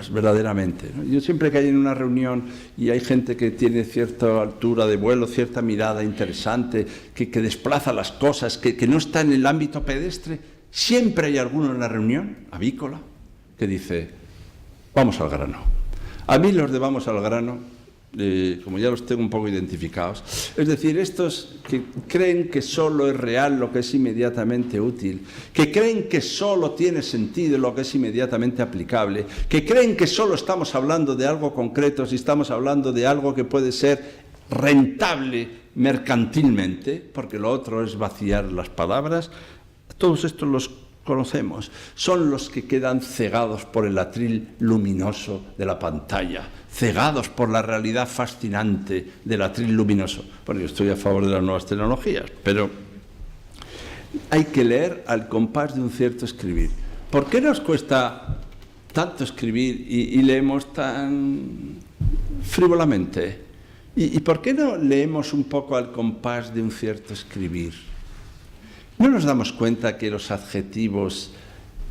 verdaderamente, ¿no? Yo siempre que hay en una reunión y hay gente que tiene cierta altura de vuelo, cierta mirada interesante, que desplaza las cosas, que no está en el ámbito pedestre, siempre hay alguno en la reunión, avícola, que dice, vamos al grano. A mí los de vamos al grano, como ya los tengo un poco identificados, es decir, estos que creen que solo es real lo que es inmediatamente útil, que creen que solo tiene sentido lo que es inmediatamente aplicable, que creen que solo estamos hablando de algo concreto si estamos hablando de algo que puede ser rentable mercantilmente, porque lo otro es vaciar las palabras. Todos estos los conocemos, son los que quedan cegados por el atril luminoso de la pantalla, cegados por la realidad fascinante del atril luminoso. Bueno, yo estoy a favor de las nuevas tecnologías, pero hay que leer al compás de un cierto escribir. ¿Por qué nos cuesta tanto escribir y leemos tan frívolamente? ¿Y por qué no leemos un poco al compás de un cierto escribir? ¿No nos damos cuenta que los adjetivos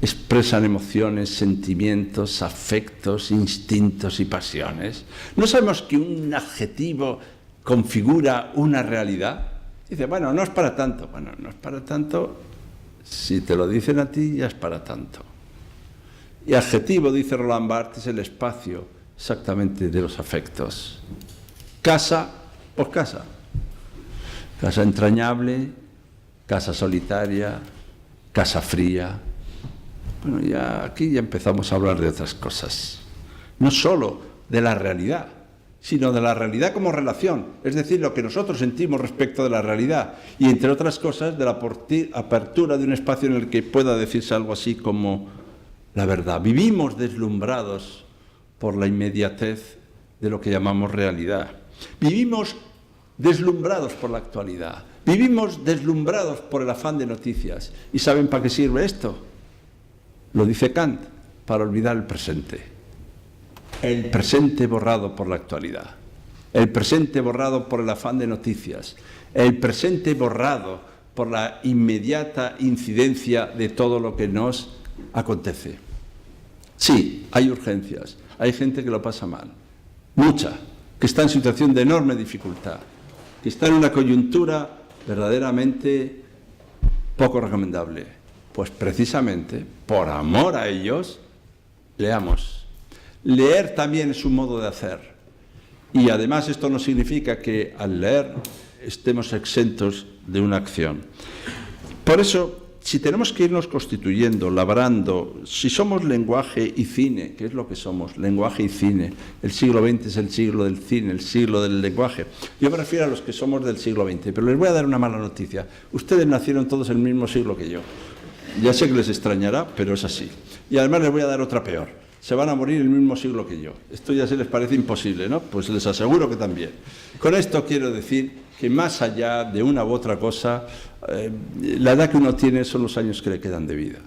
expresan emociones, sentimientos, afectos, instintos y pasiones? ¿No sabemos que un adjetivo configura una realidad? Dice, bueno, no es para tanto. Bueno, no es para tanto. Si te lo dicen a ti, ya es para tanto. Y adjetivo, dice Roland Barthes, es el espacio exactamente de los afectos. Casa, pues casa. Casa entrañable, casa solitaria, casa fría. Bueno, aquí ya empezamos a hablar de otras cosas. No solo de la realidad, sino de la realidad como relación, es decir, lo que nosotros sentimos respecto de la realidad, y entre otras cosas de la apertura de un espacio en el que pueda decirse algo así como la verdad. Vivimos deslumbrados por la inmediatez de lo que llamamos realidad. Vivimos deslumbrados por la actualidad. Vivimos deslumbrados por el afán de noticias. ¿Y saben para qué sirve esto? Lo dice Kant, para olvidar el presente. El presente borrado por la actualidad. El presente borrado por el afán de noticias. El presente borrado por la inmediata incidencia de todo lo que nos acontece. Sí, hay urgencias. Hay gente que lo pasa mal. Mucha. Que está en situación de enorme dificultad. Que está en una coyuntura verdaderamente poco recomendable. Pues precisamente, por amor a ellos, leamos. Leer también es un modo de hacer. Y además esto no significa que al leer estemos exentos de una acción. Por eso, si tenemos que irnos constituyendo, labrando, si somos lenguaje y cine, ¿qué es lo que somos? Lenguaje y cine. El siglo XX es el siglo del cine, el siglo del lenguaje. Yo me refiero a los que somos del siglo XX, pero les voy a dar una mala noticia. Ustedes nacieron todos en el mismo siglo que yo. Ya sé que les extrañará, pero es así. Y además les voy a dar otra peor. Se van a morir en el mismo siglo que yo. Esto ya se les parece imposible, ¿no? Pues les aseguro que también. Con esto quiero decir que más allá de una u otra cosa, la edad que uno tiene son los años que le quedan de vida.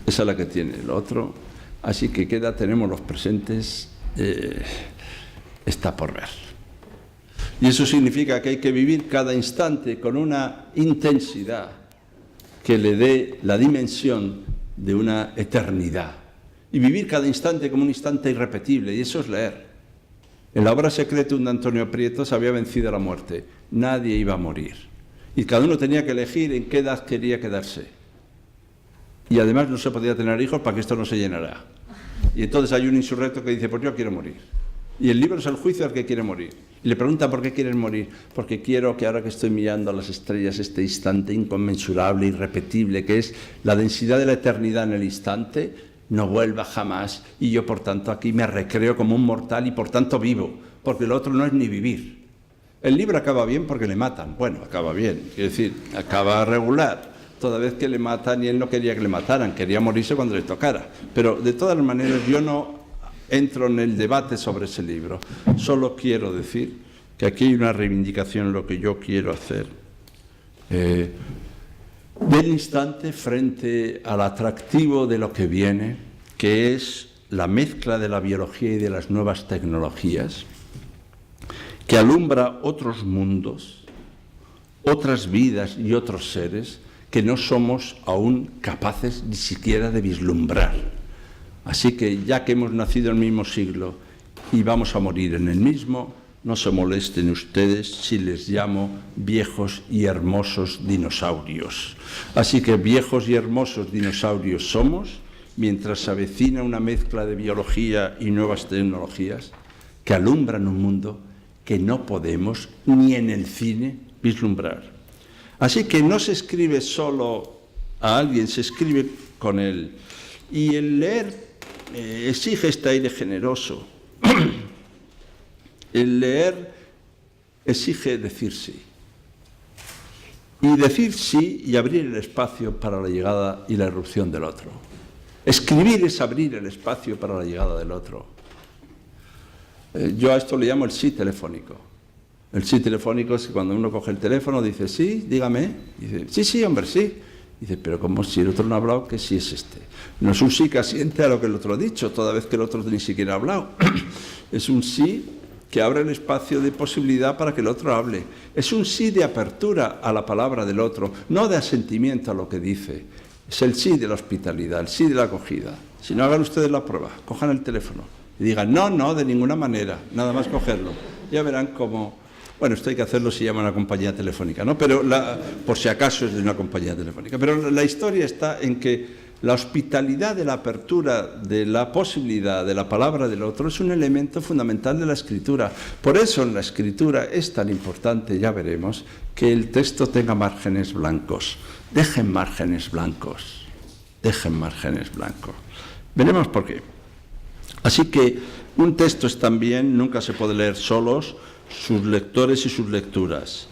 Esa es la que tiene. Lo otro, así que tenemos los presentes, está por ver. Y eso significa que hay que vivir cada instante con una intensidad que le dé la dimensión de una eternidad. y vivir cada instante como un instante irrepetible, y eso es leer. En la obra Secretum de Antonio Prieto se había vencido la muerte. Nadie iba a morir. Y cada uno tenía que elegir en qué edad quería quedarse. Y además no se podía tener hijos para que esto no se llenara. Y entonces hay un insurrecto que dice, pues yo quiero morir. Y el libro es el juicio al que quiere morir. Y le pregunta, ¿por qué quieres morir? Porque quiero que ahora que estoy mirando a las estrellas, este instante inconmensurable, irrepetible, que es la densidad de la eternidad en el instante, no vuelva jamás, y yo por tanto aquí me recreo como un mortal y por tanto vivo, porque lo otro no es ni vivir. El libro acaba bien porque le matan. Bueno, acaba bien, quiero decir, acaba regular. Toda vez que le matan, y él no quería que le mataran, quería morirse cuando le tocara. Pero de todas maneras yo no entro en el debate sobre ese libro. Solo quiero decir que aquí hay una reivindicación en lo que yo quiero hacer. Del instante frente al atractivo de lo que viene, que es la mezcla de la biología y de las nuevas tecnologías, que alumbra otros mundos, otras vidas y otros seres que no somos aún capaces ni siquiera de vislumbrar. Así que ya que hemos nacido en el mismo siglo y vamos a morir en el mismo, no se molesten ustedes si les llamo viejos y hermosos dinosaurios. Así que viejos y hermosos dinosaurios somos, mientras se avecina una mezcla de biología y nuevas tecnologías que alumbran un mundo que no podemos ni en el cine vislumbrar. Así que no se escribe solo a alguien, se escribe con él. Y el leer exige este aire generoso. El leer exige decir sí. Y decir sí y abrir el espacio para la llegada y la irrupción del otro. Escribir es abrir el espacio para la llegada del otro. Yo a esto le llamo el sí telefónico. El sí telefónico es que cuando uno coge el teléfono dice, sí, dígame. Dice, sí, sí, hombre, sí. Dice, pero como si el otro no ha hablado, ¿qué sí es este? No es un sí que asiente a lo que el otro ha dicho, toda vez que el otro ni siquiera ha hablado. Es un sí que abre el espacio de posibilidad para que el otro hable. Es un sí de apertura a la palabra del otro, no de asentimiento a lo que dice. Es el sí de la hospitalidad, el sí de la acogida. Si no, hagan ustedes la prueba, cojan el teléfono y digan, no, no, de ninguna manera, nada más cogerlo. Ya verán cómo... Bueno, esto hay que hacerlo si llama a una compañía telefónica, ¿no? Pero por si acaso es de una compañía telefónica. Pero la historia está en que la hospitalidad de la apertura, de la posibilidad de la palabra del otro es un elemento fundamental de la escritura. Por eso en la escritura es tan importante, ya veremos, que el texto tenga márgenes blancos. Dejen márgenes blancos. Dejen márgenes blancos. Veremos por qué. Así que un texto es también, nunca se puede leer solos, sus lectores y sus lecturas.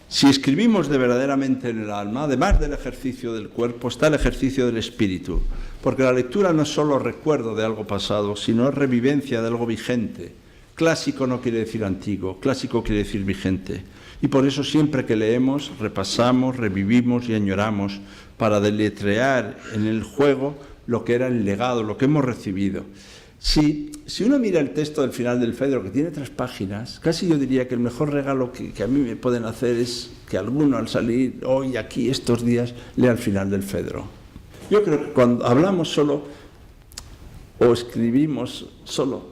Si escribimos de verdaderamente en el alma, además del ejercicio del cuerpo, está el ejercicio del espíritu, porque la lectura no es solo recuerdo de algo pasado, sino es revivencia de algo vigente. Clásico no quiere decir antiguo, clásico quiere decir vigente. Y por eso siempre que leemos, repasamos, revivimos y añoramos para deletrear en el juego lo que era el legado, lo que hemos recibido. Si uno mira el texto del final del Fedro, que tiene 3 páginas, casi yo diría que el mejor regalo que a mí me pueden hacer es que alguno al salir hoy, aquí, estos días, lea el final del Fedro. Yo creo que cuando hablamos solo o escribimos solo,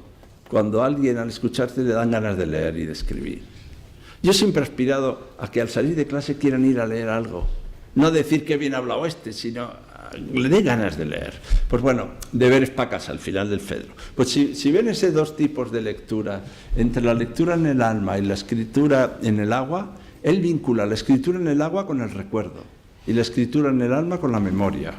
cuando a alguien al escucharte le dan ganas de leer y de escribir. Yo siempre he aspirado a que al salir de clase quieran ir a leer algo. No decir que bien ha hablado este, sino... le dé ganas de leer. Pues bueno, deberes para casa al final del Fedro. Pues si ven esos 2 tipos de lectura, entre la lectura en el alma y la escritura en el agua, él vincula la escritura en el agua con el recuerdo y la escritura en el alma con la memoria.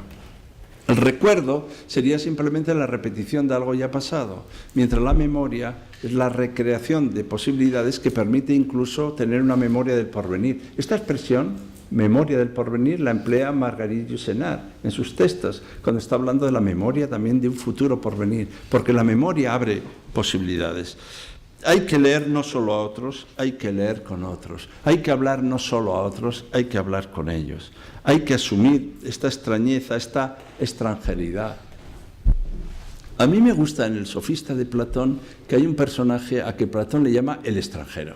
El recuerdo sería simplemente la repetición de algo ya pasado, mientras la memoria es la recreación de posibilidades que permite incluso tener una memoria del porvenir. Esta expresión, memoria del porvenir, la emplea Marguerite Yourcenar en sus textos, cuando está hablando de la memoria también de un futuro porvenir, porque la memoria abre posibilidades. Hay que leer no solo a otros, hay que leer con otros. Hay que hablar no solo a otros, hay que hablar con ellos. Hay que asumir esta extrañeza, esta extranjeridad. A mí me gusta en el Sofista de Platón que hay un personaje a que Platón le llama el extranjero.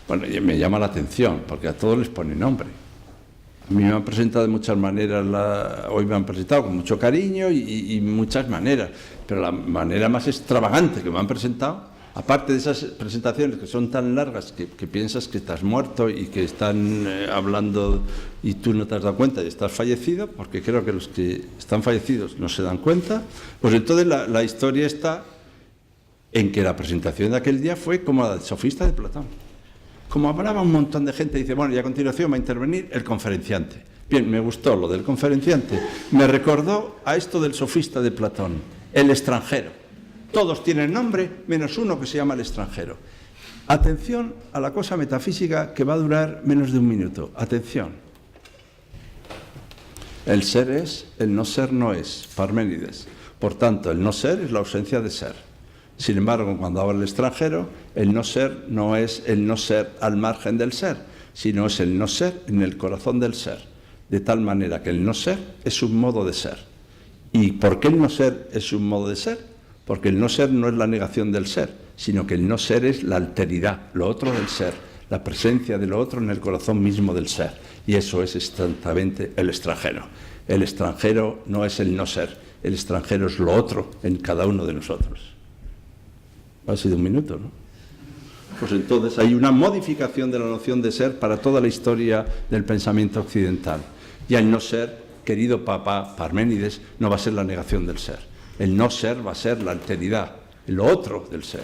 Bueno, me llama la atención, porque a todos les pone nombre. A mí me han presentado de muchas maneras, hoy me han presentado con mucho cariño y muchas maneras, pero la manera más extravagante que me han presentado, aparte de esas presentaciones que son tan largas que piensas que estás muerto y que están hablando y tú no te has dado cuenta y estás fallecido, porque creo que los que están fallecidos no se dan cuenta, pues entonces la historia está en que la presentación de aquel día fue como la del sofista de Platón. Como hablaba un montón de gente, dice, bueno, y a continuación va a intervenir el conferenciante. Bien, me gustó lo del conferenciante. Me recordó a esto del sofista de Platón, el extranjero. Todos tienen nombre, menos uno que se llama el extranjero. Atención a la cosa metafísica que va a durar menos de un minuto. Atención. El ser es, el no ser no es. Parménides. Por tanto, el no ser es la ausencia de ser. Sin embargo, cuando habla el extranjero, el no ser no es el no ser al margen del ser, sino es el no ser en el corazón del ser. De tal manera que el no ser es un modo de ser. ¿Y por qué el no ser es un modo de ser? Porque el no ser no es la negación del ser, sino que el no ser es la alteridad, lo otro del ser, la presencia de lo otro en el corazón mismo del ser. Y eso es exactamente el extranjero. El extranjero no es el no ser, el extranjero es lo otro en cada uno de nosotros. Ha sido un minuto, ¿no? Pues entonces hay una modificación de la noción de ser para toda la historia del pensamiento occidental. Y el no ser, querido Papa Parménides, no va a ser la negación del ser. El no ser va a ser la alteridad, lo otro del ser.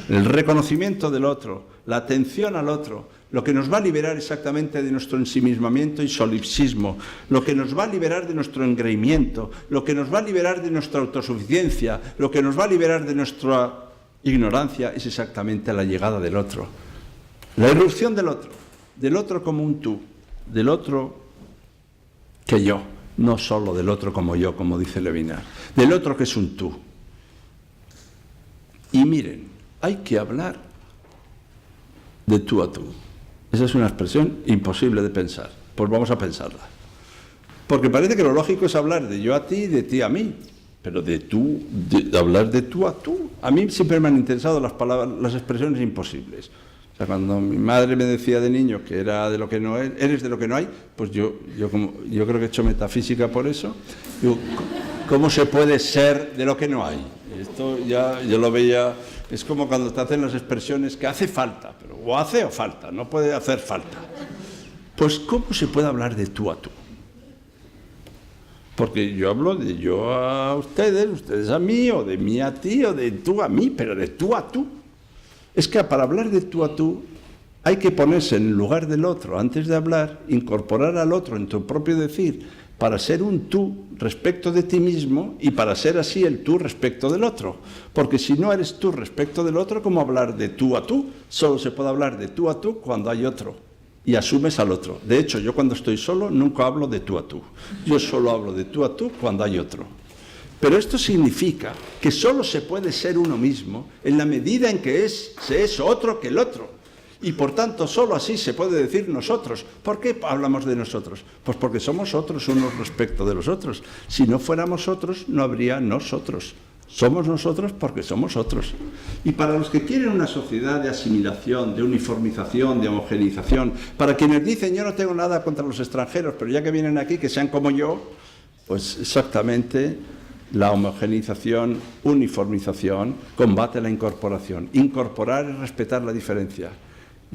El reconocimiento del otro, la atención al otro, lo que nos va a liberar exactamente de nuestro ensimismamiento y solipsismo, lo que nos va a liberar de nuestro engreimiento, lo que nos va a liberar de nuestra autosuficiencia, lo que nos va a liberar de nuestra ignorancia es exactamente la llegada del otro. La irrupción del otro como un tú, del otro que yo, no solo del otro como yo, como dice Levinas, del otro que es un tú. Y miren, hay que hablar de tú a tú. Esa es una expresión imposible de pensar, pues vamos a pensarla. Porque parece que lo lógico es hablar de yo a ti y de ti a mí. Pero de hablar de tú a tú. A mí siempre me han interesado las palabras, las expresiones imposibles. O sea, cuando mi madre me decía de niño que era de lo que no eres de lo que no hay, pues yo creo que he hecho metafísica por eso. Digo, ¿cómo se puede ser de lo que no hay? Esto ya yo lo veía, es como cuando te hacen las expresiones que hace falta, pero o hace o falta, no puede hacer falta. Pues ¿cómo se puede hablar de tú a tú? Porque yo hablo de yo a ustedes, ustedes a mí, o de mí a ti, o de tú a mí, pero de tú a tú. Es que para hablar de tú a tú hay que ponerse en el lugar del otro antes de hablar, incorporar al otro en tu propio decir, para ser un tú respecto de ti mismo y para ser así el tú respecto del otro. Porque si no eres tú respecto del otro, ¿cómo hablar de tú a tú? Solo se puede hablar de tú a tú cuando hay otro. Y asumes al otro. De hecho, yo cuando estoy solo nunca hablo de tú a tú. Yo solo hablo de tú a tú cuando hay otro. Pero esto significa que solo se puede ser uno mismo en la medida en que se es otro que el otro. Y por tanto, solo así se puede decir nosotros. ¿Por qué hablamos de nosotros? Pues porque somos otros unos respecto de los otros. Si no fuéramos otros, no habría nosotros. Somos nosotros porque somos otros. Y para los que quieren una sociedad de asimilación, de uniformización, de homogeneización, para quienes dicen yo no tengo nada contra los extranjeros, pero ya que vienen aquí que sean como yo, pues exactamente la homogeneización, uniformización, combate la incorporación. Incorporar es respetar la diferencia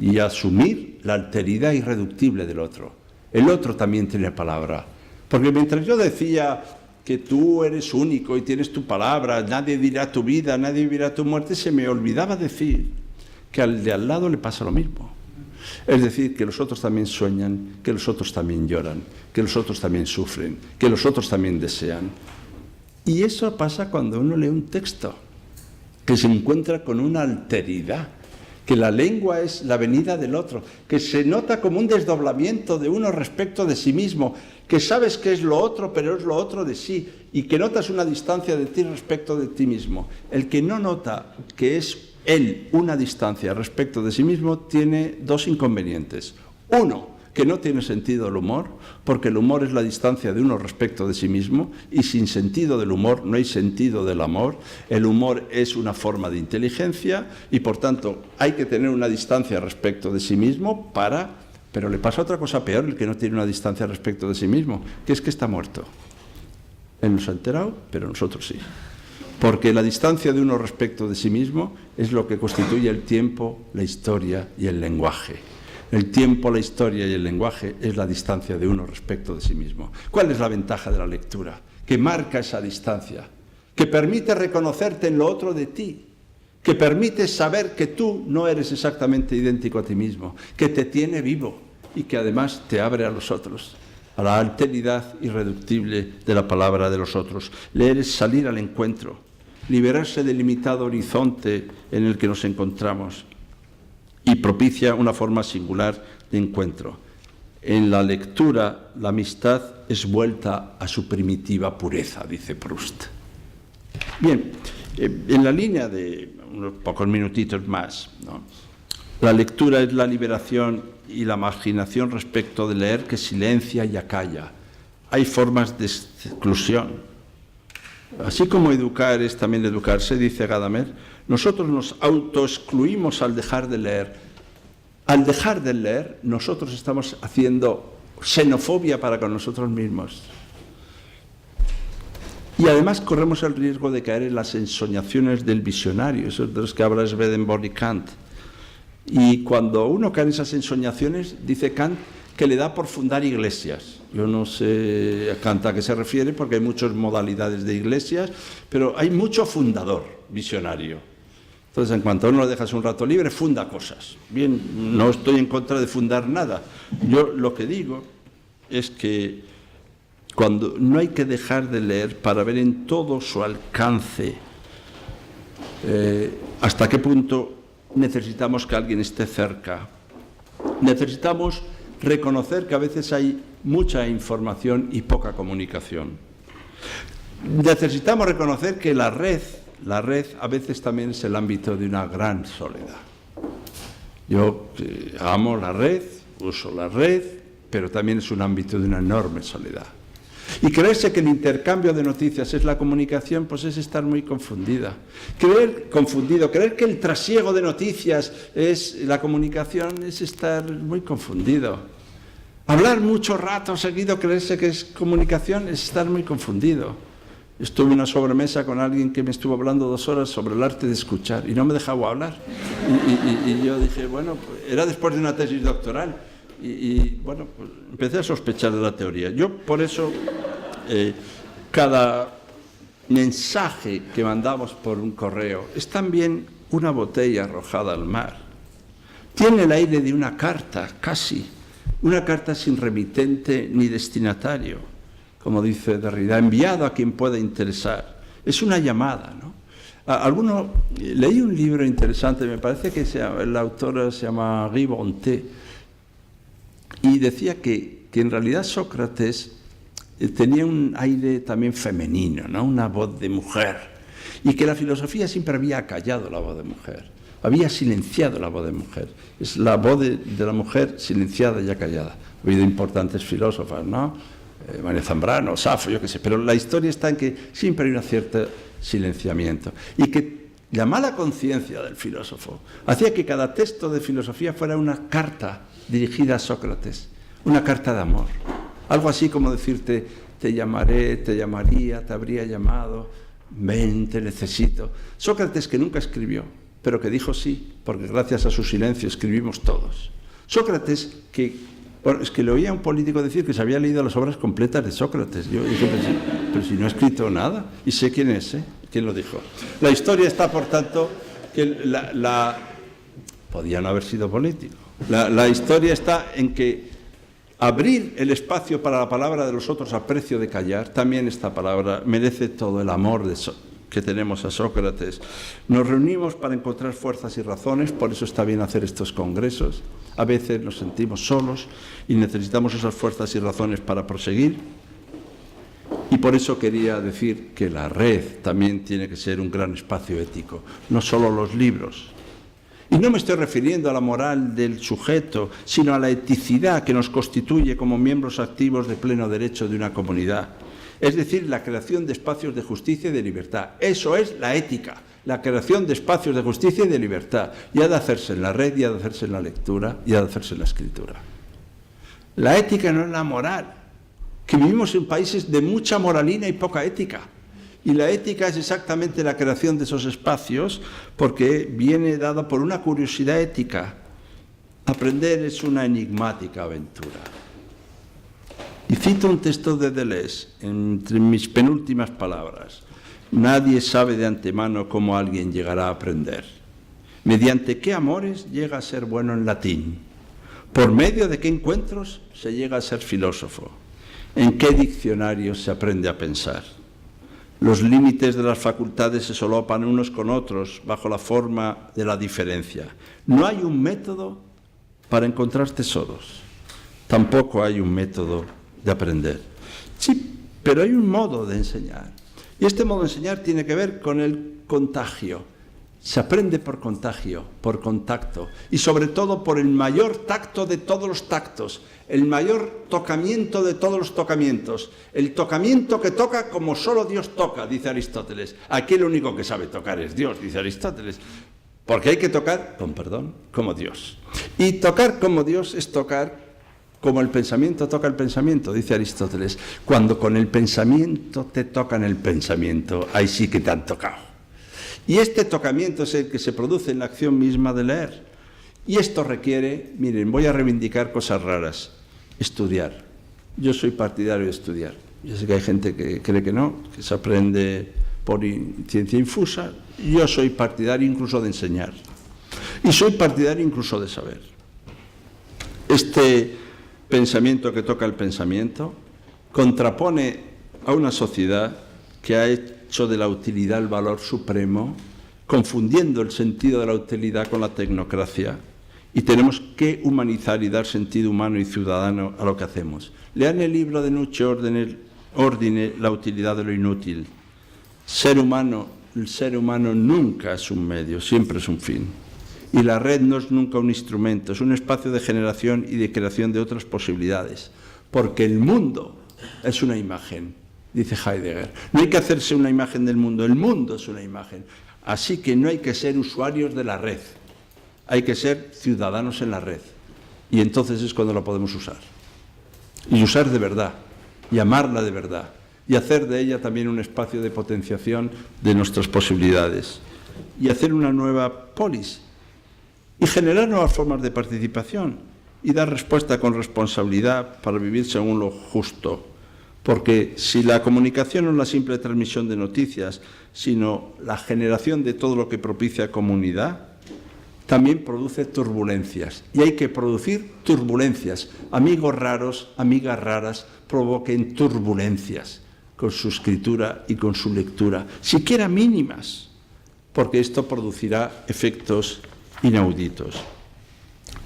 y asumir la alteridad irreductible del otro. El otro también tiene palabra. Porque mientras yo decía que tú eres único y tienes tu palabra, nadie dirá tu vida, nadie dirá tu muerte, se me olvidaba decir que al de al lado le pasa lo mismo. Es decir, que los otros también sueñan, que los otros también lloran, que los otros también sufren, que los otros también desean. Y eso pasa cuando uno lee un texto, que se encuentra con una alteridad, que la lengua es la venida del otro, que se nota como un desdoblamiento de uno respecto de sí mismo, que sabes que es lo otro, pero es lo otro de sí, y que notas una distancia de ti respecto de ti mismo. El que no nota que es él una distancia respecto de sí mismo tiene dos inconvenientes. Uno, que no tiene sentido el humor, porque el humor es la distancia de uno respecto de sí mismo, y sin sentido del humor no hay sentido del amor. El humor es una forma de inteligencia y por tanto hay que tener una distancia respecto de sí mismo para Pero le pasa otra cosa peor, el que no tiene una distancia respecto de sí mismo, que es que está muerto. Él no se ha enterado, pero nosotros sí. Porque la distancia de uno respecto de sí mismo es lo que constituye el tiempo, la historia y el lenguaje. El tiempo, la historia y el lenguaje es la distancia de uno respecto de sí mismo. ¿Cuál es la ventaja de la lectura? Que marca esa distancia, que permite reconocerte en lo otro de ti, que permite saber que tú no eres exactamente idéntico a ti mismo, que te tiene vivo y que además te abre a los otros, a la alteridad irreductible de la palabra de los otros. Leer es salir al encuentro, liberarse del limitado horizonte en el que nos encontramos y propicia una forma singular de encuentro. En la lectura, la amistad es vuelta a su primitiva pureza, dice Proust. Bien, en la línea de unos pocos minutitos más, ¿no? La lectura es la liberación y la marginación respecto de leer que silencia y acalla. Hay formas de exclusión. Así como educar es también educarse, dice Gadamer, nosotros nos autoexcluimos al dejar de leer. Al dejar de leer, nosotros estamos haciendo xenofobia para con nosotros mismos. Y además corremos el riesgo de caer en las ensoñaciones del visionario, esos de los que habla Swedenborg y Kant. Y cuando uno cae en esas ensoñaciones, dice Kant que le da por fundar iglesias. Yo no sé a Kant a qué se refiere, porque hay muchas modalidades de iglesias, pero hay mucho fundador visionario. Entonces, en cuanto a uno lo dejas un rato libre, funda cosas. Bien, no estoy en contra de fundar nada. Yo lo que digo es que cuando no hay que dejar de leer para ver en todo su alcance hasta qué punto necesitamos que alguien esté cerca. Necesitamos reconocer que a veces hay mucha información y poca comunicación. Necesitamos reconocer que la red a veces también es el ámbito de una gran soledad. Yo amo la red, uso la red, pero también es un ámbito de una enorme soledad. Y creerse que el intercambio de noticias es la comunicación, pues es estar muy confundida. Creer que el trasiego de noticias es la comunicación es estar muy confundido. Hablar mucho rato seguido, creerse que es comunicación, es estar muy confundido. Estuve en una sobremesa con alguien que me estuvo hablando 2 horas sobre el arte de escuchar y no me dejaba hablar. Y yo dije, bueno, era después de una tesis doctoral. Bueno, pues empecé a sospechar de la teoría. Yo, por eso, cada mensaje que mandamos por un correo es también una botella arrojada al mar. Tiene el aire de una carta, casi. Una carta sin remitente ni destinatario, como dice Derrida, enviado a quien pueda interesar. Es una llamada, ¿no? Leí un libro interesante, me parece que la autora se llama Guy Bonté, y decía que en realidad Sócrates tenía un aire también femenino, ¿no? Una voz de mujer, y que la filosofía siempre había acallado la voz de mujer, había silenciado la voz de mujer. Es la voz de la mujer silenciada y acallada. Ha habido importantes filósofas, ¿no? María Zambrano, Safo, yo qué sé, pero la historia está en que siempre hay un cierto silenciamiento, y que la mala conciencia del filósofo hacía que cada texto de filosofía fuera una carta dirigida a Sócrates, una carta de amor. Algo así como decirte, te llamaré, te llamaría, te habría llamado, ven, te necesito. Sócrates, que nunca escribió, pero que dijo sí, porque gracias a su silencio escribimos todos. Sócrates, es que le oía a un político decir que se había leído las obras completas de Sócrates. Yo pensé, pero si no ha escrito nada, y sé quién es, quién lo dijo. La historia está, por tanto, que podía no haber sido político. La historia está en que abrir el espacio para la palabra de los otros a precio de callar, también esta palabra merece todo el amor que tenemos a Sócrates. Nos reunimos para encontrar fuerzas y razones, por eso está bien hacer estos congresos. A veces nos sentimos solos y necesitamos esas fuerzas y razones para proseguir. Y por eso quería decir que la red también tiene que ser un gran espacio ético, no solo los libros. Y no me estoy refiriendo a la moral del sujeto, sino a la eticidad que nos constituye como miembros activos de pleno derecho de una comunidad. Es decir, la creación de espacios de justicia y de libertad. Eso es la ética, la creación de espacios de justicia y de libertad. Y ha de hacerse en la red, y ha de hacerse en la lectura, y ha de hacerse en la escritura. La ética no es la moral, que vivimos en países de mucha moralina y poca ética. Y la ética es exactamente la creación de esos espacios porque viene dada por una curiosidad ética. Aprender es una enigmática aventura. Y cito un texto de Deleuze, entre mis penúltimas palabras. Nadie sabe de antemano cómo alguien llegará a aprender. ¿Mediante qué amores llega a ser bueno en latín? ¿Por medio de qué encuentros se llega a ser filósofo? ¿En qué diccionario se aprende a pensar? Los límites de las facultades se solapan unos con otros bajo la forma de la diferencia. No hay un método para encontrar tesoros. Tampoco hay un método de aprender. Sí, pero hay un modo de enseñar. Y este modo de enseñar tiene que ver con el contagio. Se aprende por contagio, por contacto y sobre todo por el mayor tacto de todos los tactos, el mayor tocamiento de todos los tocamientos, el tocamiento que toca como solo Dios toca, dice Aristóteles. Aquí el único que sabe tocar es Dios, dice Aristóteles, porque hay que tocar, con perdón, como Dios. Y tocar como Dios es tocar como el pensamiento toca el pensamiento, dice Aristóteles. Cuando con el pensamiento te tocan el pensamiento, ahí sí que te han tocado. Y este tocamiento es el que se produce en la acción misma de leer. Y esto requiere, miren, voy a reivindicar cosas raras. Estudiar. Yo soy partidario de estudiar. Yo sé que hay gente que cree que no, que se aprende por ciencia infusa. Yo soy partidario incluso de enseñar. Y soy partidario incluso de saber. Este pensamiento que toca el pensamiento contrapone a una sociedad que ha hecho de la utilidad el valor supremo, confundiendo el sentido de la utilidad con la tecnocracia, y tenemos que humanizar y dar sentido humano y ciudadano a lo que hacemos. Lean el libro de Nuccio Ordine, La utilidad de lo inútil. El ser humano nunca es un medio, siempre es un fin. Y la red no es nunca un instrumento, es un espacio de generación y de creación de otras posibilidades, porque el mundo es una imagen. Dice Heidegger, no hay que hacerse una imagen del mundo, el mundo es una imagen. Así que no hay que ser usuarios de la red, hay que ser ciudadanos en la red. Y entonces es cuando la podemos usar. Y usar de verdad, y amarla de verdad, y hacer de ella también un espacio de potenciación de nuestras posibilidades. Y hacer una nueva polis, y generar nuevas formas de participación, y dar respuesta con responsabilidad para vivir según lo justo. Porque si la comunicación no es la simple transmisión de noticias, sino la generación de todo lo que propicia comunidad, también produce turbulencias. Y hay que producir turbulencias. Amigos raros, amigas raras, provoquen turbulencias con su escritura y con su lectura, siquiera mínimas, porque esto producirá efectos inauditos.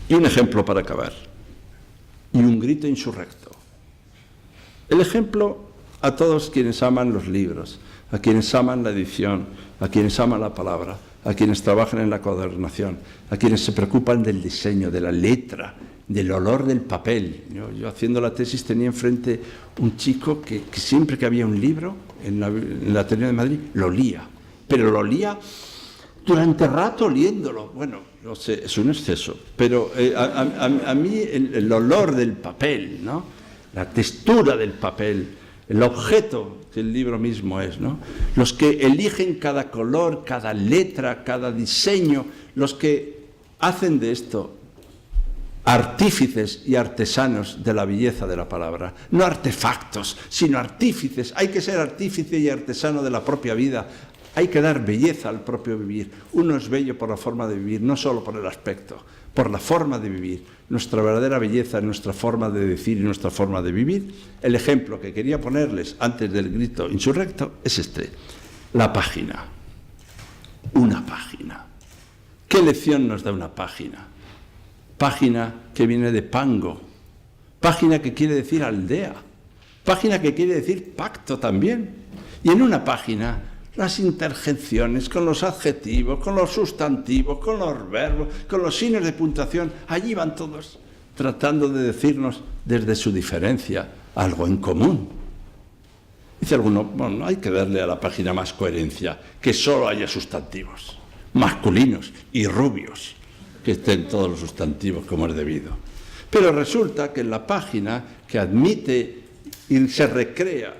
Y un ejemplo para acabar. Y un grito insurrecto. El ejemplo a todos quienes aman los libros, a quienes aman la edición, a quienes aman la palabra, a quienes trabajan en la coordinación, a quienes se preocupan del diseño, de la letra, del olor del papel. Yo haciendo la tesis tenía enfrente un chico que siempre que había un libro en la Ateneo de Madrid, lo olía, pero lo olía durante rato oliéndolo. Bueno, no sé, es un exceso, pero a mí el olor del papel, ¿no? La textura del papel, el objeto que el libro mismo es, ¿no? Los que eligen cada color, cada letra, cada diseño, los que hacen de esto artífices y artesanos de la belleza de la palabra, no artefactos, sino artífices. Hay que ser artífice y artesano de la propia vida. Hay que dar belleza al propio vivir. Uno es bello por la forma de vivir, no solo por el aspecto, por la forma de vivir. Nuestra verdadera belleza es nuestra forma de decir y nuestra forma de vivir. El ejemplo que quería ponerles antes del grito insurrecto es este. La página. Una página. ¿Qué lección nos da una página? Página que viene de pango. Página que quiere decir aldea. Página que quiere decir pacto también. Y en una página las interjecciones, con los adjetivos, con los sustantivos, con los verbos, con los signos de puntuación, allí van todos tratando de decirnos desde su diferencia algo en común. Dice alguno, bueno, hay que darle a la página más coherencia, que solo haya sustantivos masculinos y rubios, que estén todos los sustantivos como es debido. Pero resulta que en la página que admite y se recrea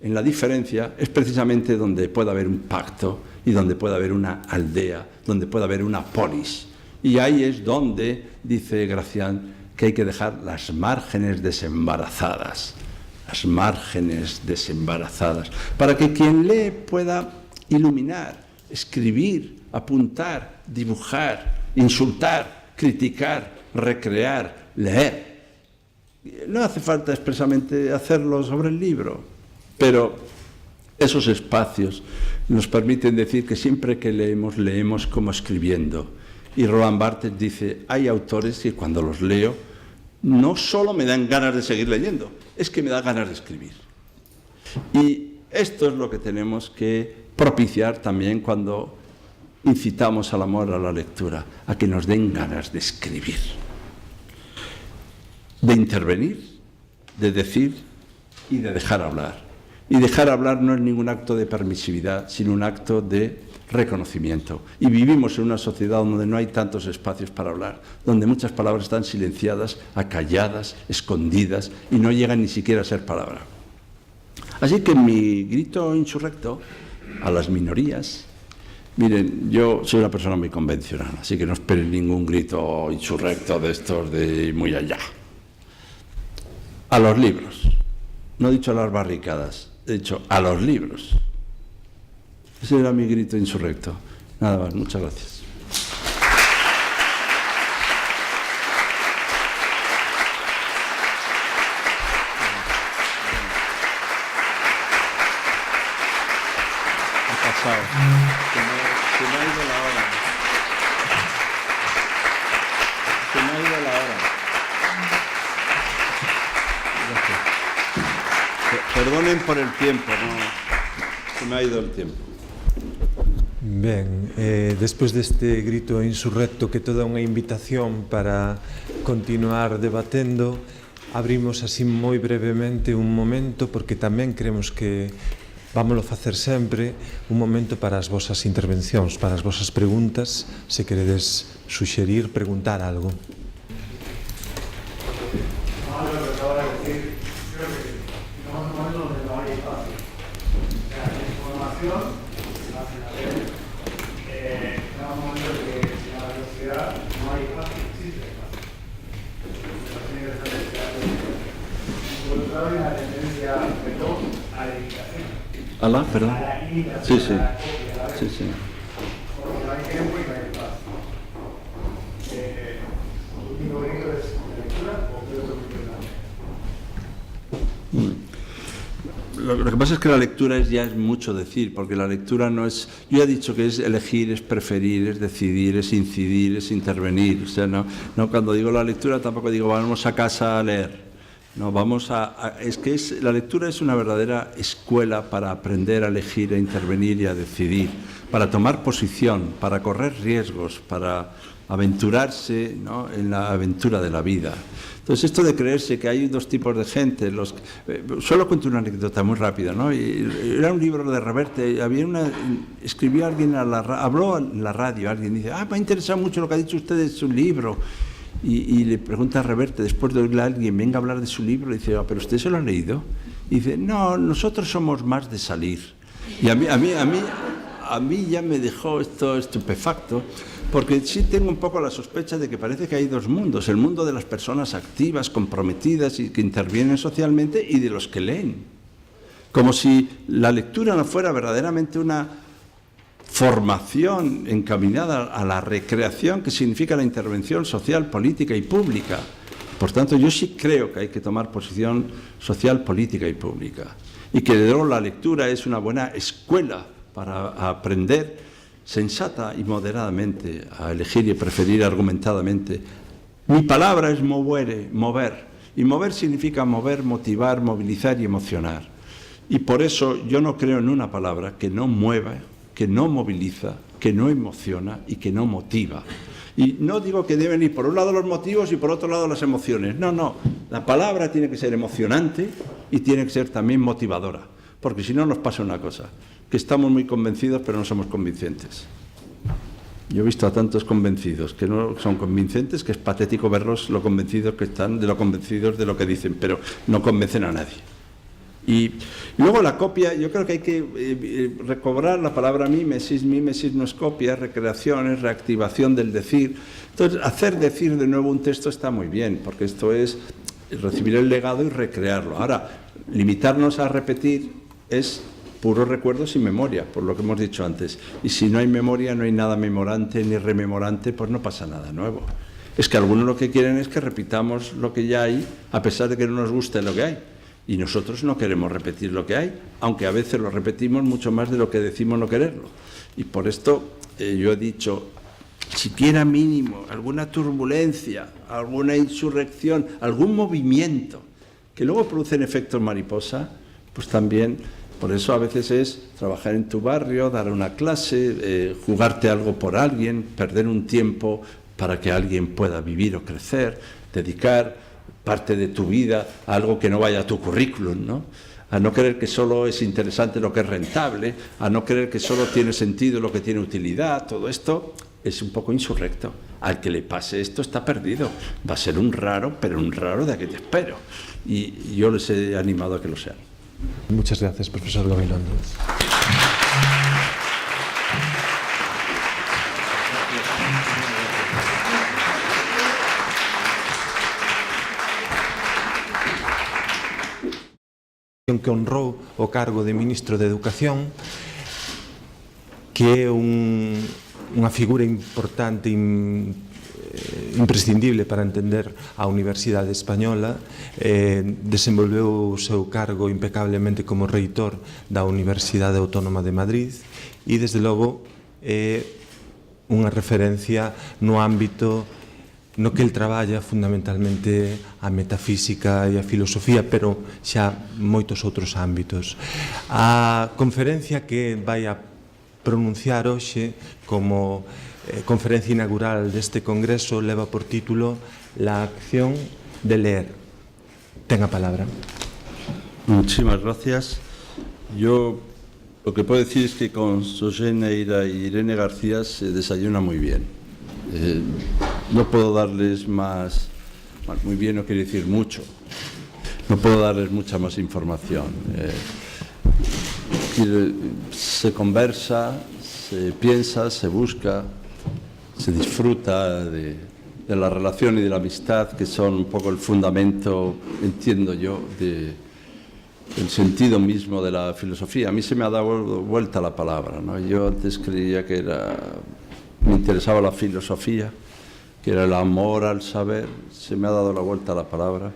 en la diferencia es precisamente donde puede haber un pacto y donde puede haber una aldea, donde puede haber una polis. Y ahí es donde, dice Gracián, que hay que dejar las márgenes desembarazadas, para que quien lee pueda iluminar, escribir, apuntar, dibujar, insultar, criticar, recrear, leer. No hace falta expresamente hacerlo sobre el libro, pero esos espacios nos permiten decir que siempre que leemos, leemos como escribiendo. Y Roland Barthes dice, hay autores que cuando los leo no solo me dan ganas de seguir leyendo, es que me da ganas de escribir. Y esto es lo que tenemos que propiciar también cuando incitamos al amor a la lectura, a que nos den ganas de escribir, de intervenir, de decir y de dejar hablar. Y dejar hablar no es ningún acto de permisividad, sino un acto de reconocimiento. Y vivimos en una sociedad donde no hay tantos espacios para hablar, donde muchas palabras están silenciadas, acalladas, escondidas y no llegan ni siquiera a ser palabra. Así que mi grito insurrecto a las minorías, miren, yo soy una persona muy convencional, así que no esperen ningún grito insurrecto de estos de muy allá. A los libros, no he dicho a las barricadas, he dicho a los libros. Ese era mi grito insurrecto. Nada más, muchas gracias. Ha pasado. Se me ha ido la hora. Se me ha ido la hora. Gracias. Perdonen por el tiempo, no. Se me ha ido el tiempo. Ben, despois deste grito insurrecto que toda unha invitación para continuar debatendo, abrimos así moi brevemente un momento, porque tamén creemos que vámoslo facer sempre, un momento para as vosas intervencións, para as vosas preguntas, se queredes suxerir, preguntar algo. ¿Alá? Perdón. Sí, sí. Sí, sí. Lo que pasa es que la lectura ya es mucho decir, porque la lectura no es... Yo ya he dicho que es elegir, es preferir, es decidir, es incidir, es intervenir. O sea, no cuando digo la lectura tampoco digo vamos a casa a leer. No, la lectura es una verdadera escuela para aprender a elegir, a intervenir y a decidir, para tomar posición, para correr riesgos, para aventurarse, ¿no?, en la aventura de la vida. Entonces, esto de creerse que hay dos tipos de gente, solo cuento una anécdota muy rápida, ¿no? Era un libro de Reverte, escribió alguien habló en la radio, alguien dice, me ha interesado mucho lo que ha dicho usted de su libro. Y le pregunta a Reverte, después de oírle a alguien, venga a hablar de su libro, y dice, ¿pero usted se lo ha leído? Y dice, no, nosotros somos más de salir. Y a mí ya me dejó esto estupefacto, porque sí tengo un poco la sospecha de que parece que hay dos mundos, el mundo de las personas activas, comprometidas y que intervienen socialmente, y de los que leen. Como si la lectura no fuera verdaderamente una formación encaminada a la recreación que significa la intervención social, política y pública. Por tanto, yo sí creo que hay que tomar posición social, política y pública. Y que, de luego, la lectura es una buena escuela para aprender sensata y moderadamente a elegir y preferir argumentadamente. Mi palabra es mover. Y mover significa mover, motivar, movilizar y emocionar. Y por eso yo no creo en una palabra que no mueva, que no moviliza, que no emociona y que no motiva. Y no digo que deben ir por un lado los motivos y por otro lado las emociones. No. La palabra tiene que ser emocionante y tiene que ser también motivadora. Porque si no nos pasa una cosa, que estamos muy convencidos pero no somos convincentes. Yo he visto a tantos convencidos que no son convincentes, que es patético verlos lo convencidos que están, de lo convencidos de lo que dicen, pero no convencen a nadie. Y luego la copia, yo creo que hay que recobrar la palabra mímesis. Mímesis no es copia, recreación, es reactivación del decir. Entonces, hacer decir de nuevo un texto está muy bien, porque esto es recibir el legado y recrearlo. Ahora, limitarnos a repetir es puros recuerdos sin memoria, por lo que hemos dicho antes. Y si no hay memoria, no hay nada memorante ni rememorante, pues no pasa nada nuevo. Es que algunos lo que quieren es que repitamos lo que ya hay, a pesar de que no nos guste lo que hay. Y nosotros no queremos repetir lo que hay, aunque a veces lo repetimos mucho más de lo que decimos no quererlo. Y por esto yo he dicho, siquiera mínimo, alguna turbulencia, alguna insurrección, algún movimiento, que luego producen efectos mariposa, pues también, por eso a veces es trabajar en tu barrio, dar una clase, jugarte algo por alguien, perder un tiempo para que alguien pueda vivir o crecer, dedicar parte de tu vida a algo que no vaya a tu currículum, ¿no? A no creer que solo es interesante lo que es rentable, a no creer que solo tiene sentido lo que tiene utilidad. Todo esto es un poco insurrecto. Al que le pase esto está perdido. Va a ser un raro, pero un raro de aquel espero. Y yo les he animado a que lo sean. Muchas gracias, profesor Gabilondo. Que honrou o cargo de Ministro de Educación, que é unha figura importante, imprescindible para entender a Universidade Española. Desenvolveu o seu cargo impecablemente como reitor da Universidade Autónoma de Madrid e, desde logo, é unha referencia no ámbito no que el traballa fundamentalmente a metafísica e a filosofía, pero xa moitos outros ámbitos. A conferencia que vai a pronunciar hoxe como conferencia inaugural deste congreso leva por título La acción de leer. Ten a palabra. Muchísimas gracias. Yo lo que puedo decir es que con José Neira y Irene García se desayuna muy bien. No puedo darles más, muy bien no quiere decir mucho, no puedo darles mucha más información. Se conversa, se piensa, se busca, se disfruta de la relación y de la amistad, que son un poco el fundamento, entiendo yo, del sentido mismo de la filosofía. A mí se me ha dado vuelta la palabra, ¿no? Yo antes creía que me interesaba la filosofía, que era el amor al saber. Se me ha dado la vuelta a la palabra.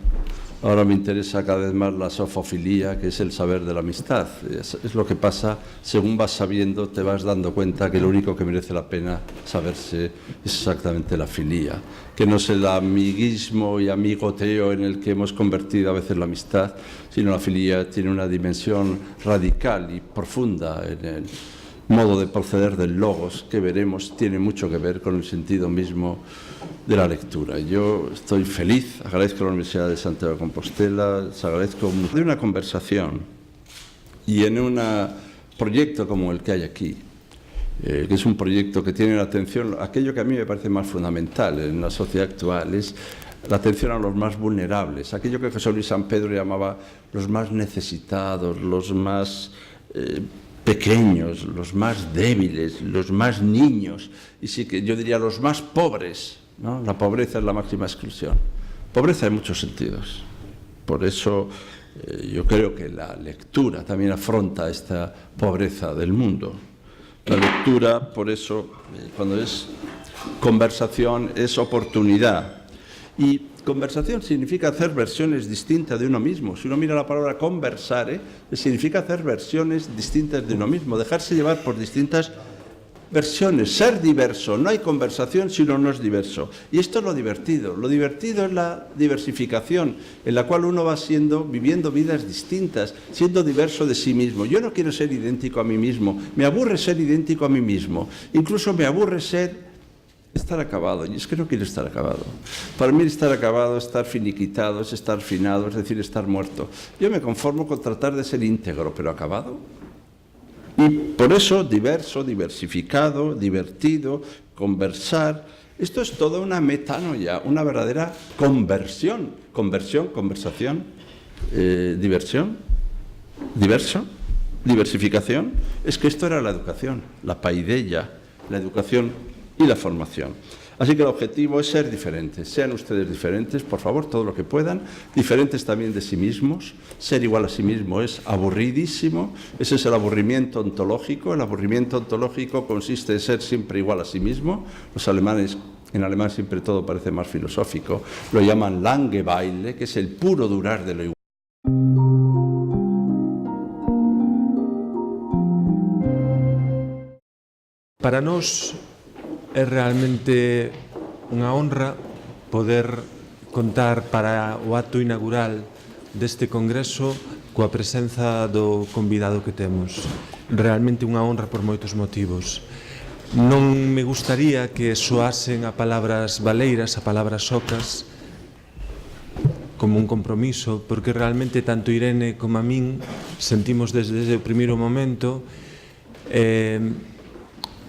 Ahora me interesa cada vez más la sofofilia, que es el saber de la amistad. Es lo que pasa, según vas sabiendo, te vas dando cuenta que lo único que merece la pena saberse es exactamente la filía, que no es el amiguismo y amigoteo en el que hemos convertido a veces la amistad, sino la filía tiene una dimensión radical y profunda en el modo de proceder del logos, que veremos, tiene mucho que ver con el sentido mismo de la lectura. Yo estoy feliz, agradezco a la Universidad de Santiago de Compostela, les agradezco de una conversación y en un proyecto como el que hay aquí, que es un proyecto que tiene la atención, aquello que a mí me parece más fundamental en la sociedad actual es la atención a los más vulnerables, aquello que José Luis San Pedro llamaba los más necesitados, los más pequeños, los más débiles, los más niños, y sí que yo diría los más pobres, ¿no? La pobreza es la máxima exclusión. Pobreza en muchos sentidos. Por eso yo creo que la lectura también afronta esta pobreza del mundo. La lectura, por eso, cuando es conversación, es oportunidad. Y conversación significa hacer versiones distintas de uno mismo. Si uno mira la palabra conversare, significa hacer versiones distintas de uno mismo, dejarse llevar por distintas versiones, ser diverso. No hay conversación si uno no es diverso. Y esto es lo divertido. Lo divertido es la diversificación, en la cual uno va viviendo vidas distintas, siendo diverso de sí mismo. Yo no quiero ser idéntico a mí mismo. Me aburre ser idéntico a mí mismo. Incluso me aburre estar acabado, y es que no quiero estar acabado. Para mí estar acabado, estar finiquitado, es estar finado, es decir, estar muerto. Yo me conformo con tratar de ser íntegro, pero acabado. Y por eso diverso, diversificado, divertido, conversar. Esto es toda una metanoia, una verdadera conversión. Conversación, diversión, diversificación. Es que esto era la educación, la paideia, la educación y la formación. Así que el objetivo es ser diferentes. Sean ustedes diferentes, por favor, todo lo que puedan. Diferentes también de sí mismos. Ser igual a sí mismo es aburridísimo. Ese es el aburrimiento ontológico. El aburrimiento ontológico consiste en ser siempre igual a sí mismo. Los alemanes, en alemán siempre todo parece más filosófico, lo llaman Langeweile, que es el puro durar de lo igual. Para nós é realmente unha honra poder contar para o acto inaugural deste congreso coa presenza do convidado que temos. Realmente unha honra por moitos motivos. Non me gustaría que soasen a palabras baleiras, a palabras ocas, como un compromiso, porque realmente tanto Irene como a min sentimos desde o primeiro momento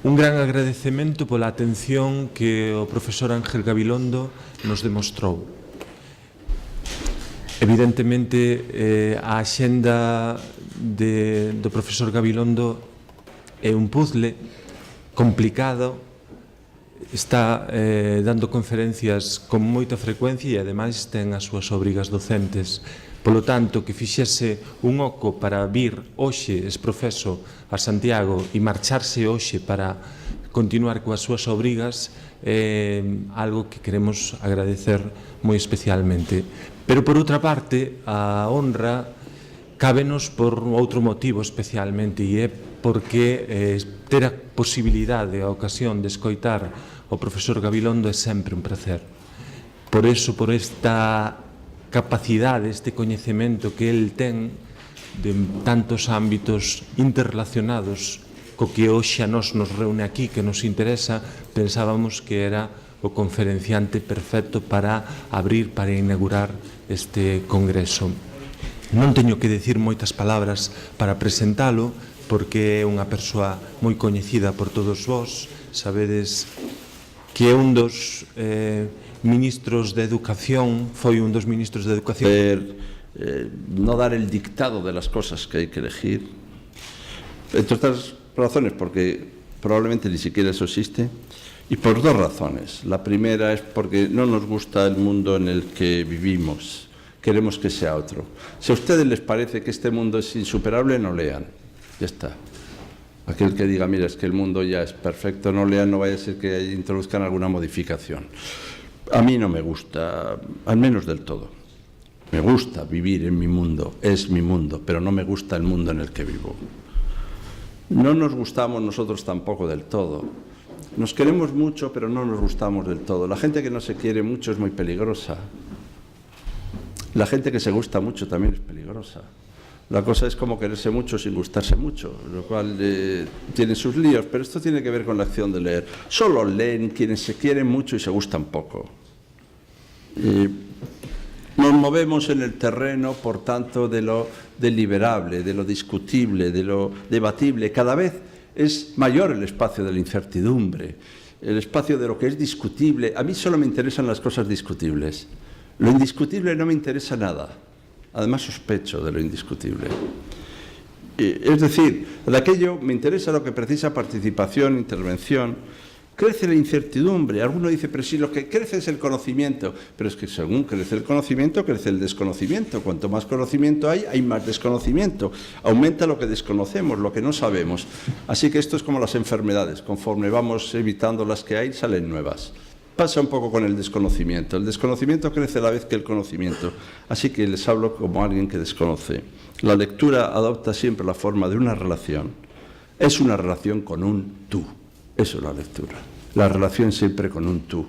un gran agradecemento pola atención que o profesor Ángel Gabilondo nos demostrou. Evidentemente, a axenda do profesor Gabilondo é un puzzle complicado, está dando conferencias con moita frecuencia e ademais ten as súas obrigas docentes. Polo tanto, que fixese un oco para vir hoxe exprofeso a Santiago e marcharse hoxe para continuar coas súas obrigas é algo que queremos agradecer moi especialmente. Pero, por outra parte, a honra cábenos por outro motivo especialmente, e é porque ter a posibilidade, a ocasión de escoitar o profesor Gabilondo é sempre un placer. Por eso, por esta capacidade, este coñecemento que el ten de tantos ámbitos interrelacionados co que hoxe a nos reúne aquí, que nos interesa, pensábamos que era o conferenciante perfecto para abrir, para inaugurar este congreso. Non teño que decir moitas palabras para presentalo, porque é unha persoa moi coñecida por todos vós. Sabedes que é un dos ministros de Educación, foi un dos ministros de Educación. No dar el dictado de las cosas que hay que elegir, entre otras razones porque probablemente ni siquiera eso existe, y por dos razones. La primera es porque no nos gusta el mundo en el que vivimos, queremos que sea otro. Si a ustedes les parece que este mundo es insuperable, no lean, ya está. Aquel que diga, mira, es que el mundo ya es perfecto, no lean, no vaya a ser que introduzcan alguna modificación. A mí no me gusta, al menos del todo. Me gusta vivir en mi mundo, es mi mundo, pero no me gusta el mundo en el que vivo. No nos gustamos nosotros tampoco del todo. Nos queremos mucho, pero no nos gustamos del todo. La gente que no se quiere mucho es muy peligrosa. La gente que se gusta mucho también es peligrosa. La cosa es como quererse mucho sin gustarse mucho, lo cual tiene sus líos, pero esto tiene que ver con la acción de leer. Solo leen quienes se quieren mucho y se gustan poco. Nos movemos en el terreno, por tanto, de lo deliberable, de lo discutible, de lo debatible. Cada vez es mayor el espacio de la incertidumbre, el espacio de lo que es discutible. A mí solo me interesan las cosas discutibles. Lo indiscutible no me interesa nada. Además, sospecho de lo indiscutible. Es decir, de aquello me interesa lo que precisa participación, intervención. Crece la incertidumbre. Alguno dice, pero si lo que crece es el conocimiento. Pero es que según crece el conocimiento, crece el desconocimiento. Cuanto más conocimiento hay más desconocimiento. Aumenta lo que desconocemos, lo que no sabemos. Así que esto es como las enfermedades. Conforme vamos evitando las que hay, salen nuevas. Pasa un poco con el desconocimiento. El desconocimiento crece a la vez que el conocimiento. Así que les hablo como alguien que desconoce. La lectura adopta siempre la forma de una relación. Es una relación con un tú. Eso es la lectura. La relación siempre con un tú.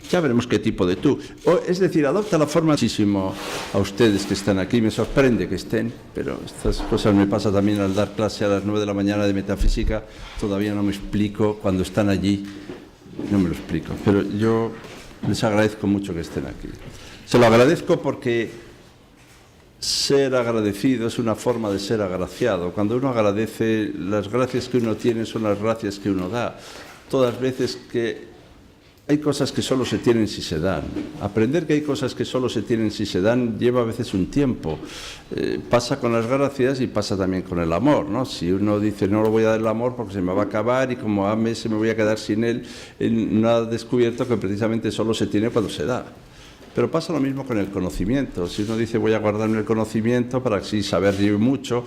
Ya veremos qué tipo de tú. Es decir, adopta la forma muchísimo a ustedes que están aquí. Me sorprende que estén, pero estas cosas me pasa también al dar clase a las 9 de la mañana de metafísica. Todavía no me explico cuando están allí. No me lo explico, pero yo les agradezco mucho que estén aquí. Se lo agradezco porque ser agradecido es una forma de ser agraciado. Cuando uno agradece, las gracias que uno tiene son las gracias que uno da. todas veces que hay cosas que solo se tienen si se dan. Aprender que hay cosas que solo se tienen si se dan lleva a veces un tiempo. Pasa con las gracias y pasa también con el amor, ¿no? Si uno dice no le voy a dar el amor porque se me va a acabar y como ame se me voy a quedar sin él no ha descubierto que precisamente solo se tiene cuando se da. Pero pasa lo mismo con el conocimiento. Si uno dice voy a guardarme el conocimiento para así saber mucho,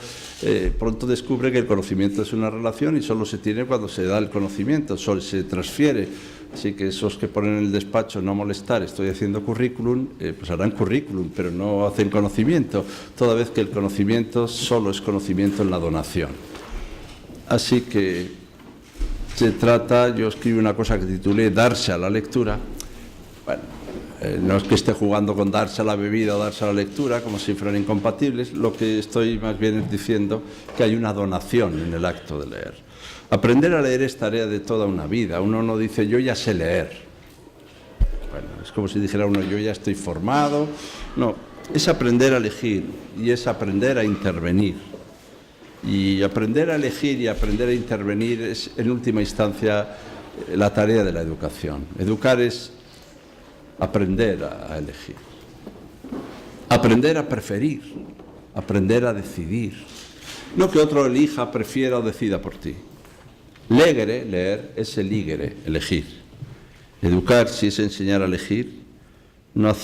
pronto descubre que el conocimiento es una relación y solo se tiene cuando se da el conocimiento, solo se transfiere. Así que esos que ponen en el despacho no molestar, estoy haciendo currículum, pues harán currículum, pero no hacen conocimiento, toda vez que el conocimiento solo es conocimiento en la donación. Así que se trata, yo escribí una cosa que titulé Darse a la lectura. Bueno, no es que esté jugando con darse a la bebida o darse a la lectura, como si fueran incompatibles, lo que estoy más bien es diciendo que hay una donación en el acto de leer. Aprender a leer es tarea de toda una vida. Uno no dice, yo ya sé leer. Bueno, es como si dijera uno, yo ya estoy formado. No, es aprender a elegir y es aprender a intervenir. Y aprender a elegir y aprender a intervenir es, en última instancia, la tarea de la educación. Educar es aprender a elegir. Aprender a preferir. Aprender a decidir. No que otro elija, prefiera o decida por ti. Legere, leer, es eligere, elegir. Educar, si es enseñar a elegir, no hacer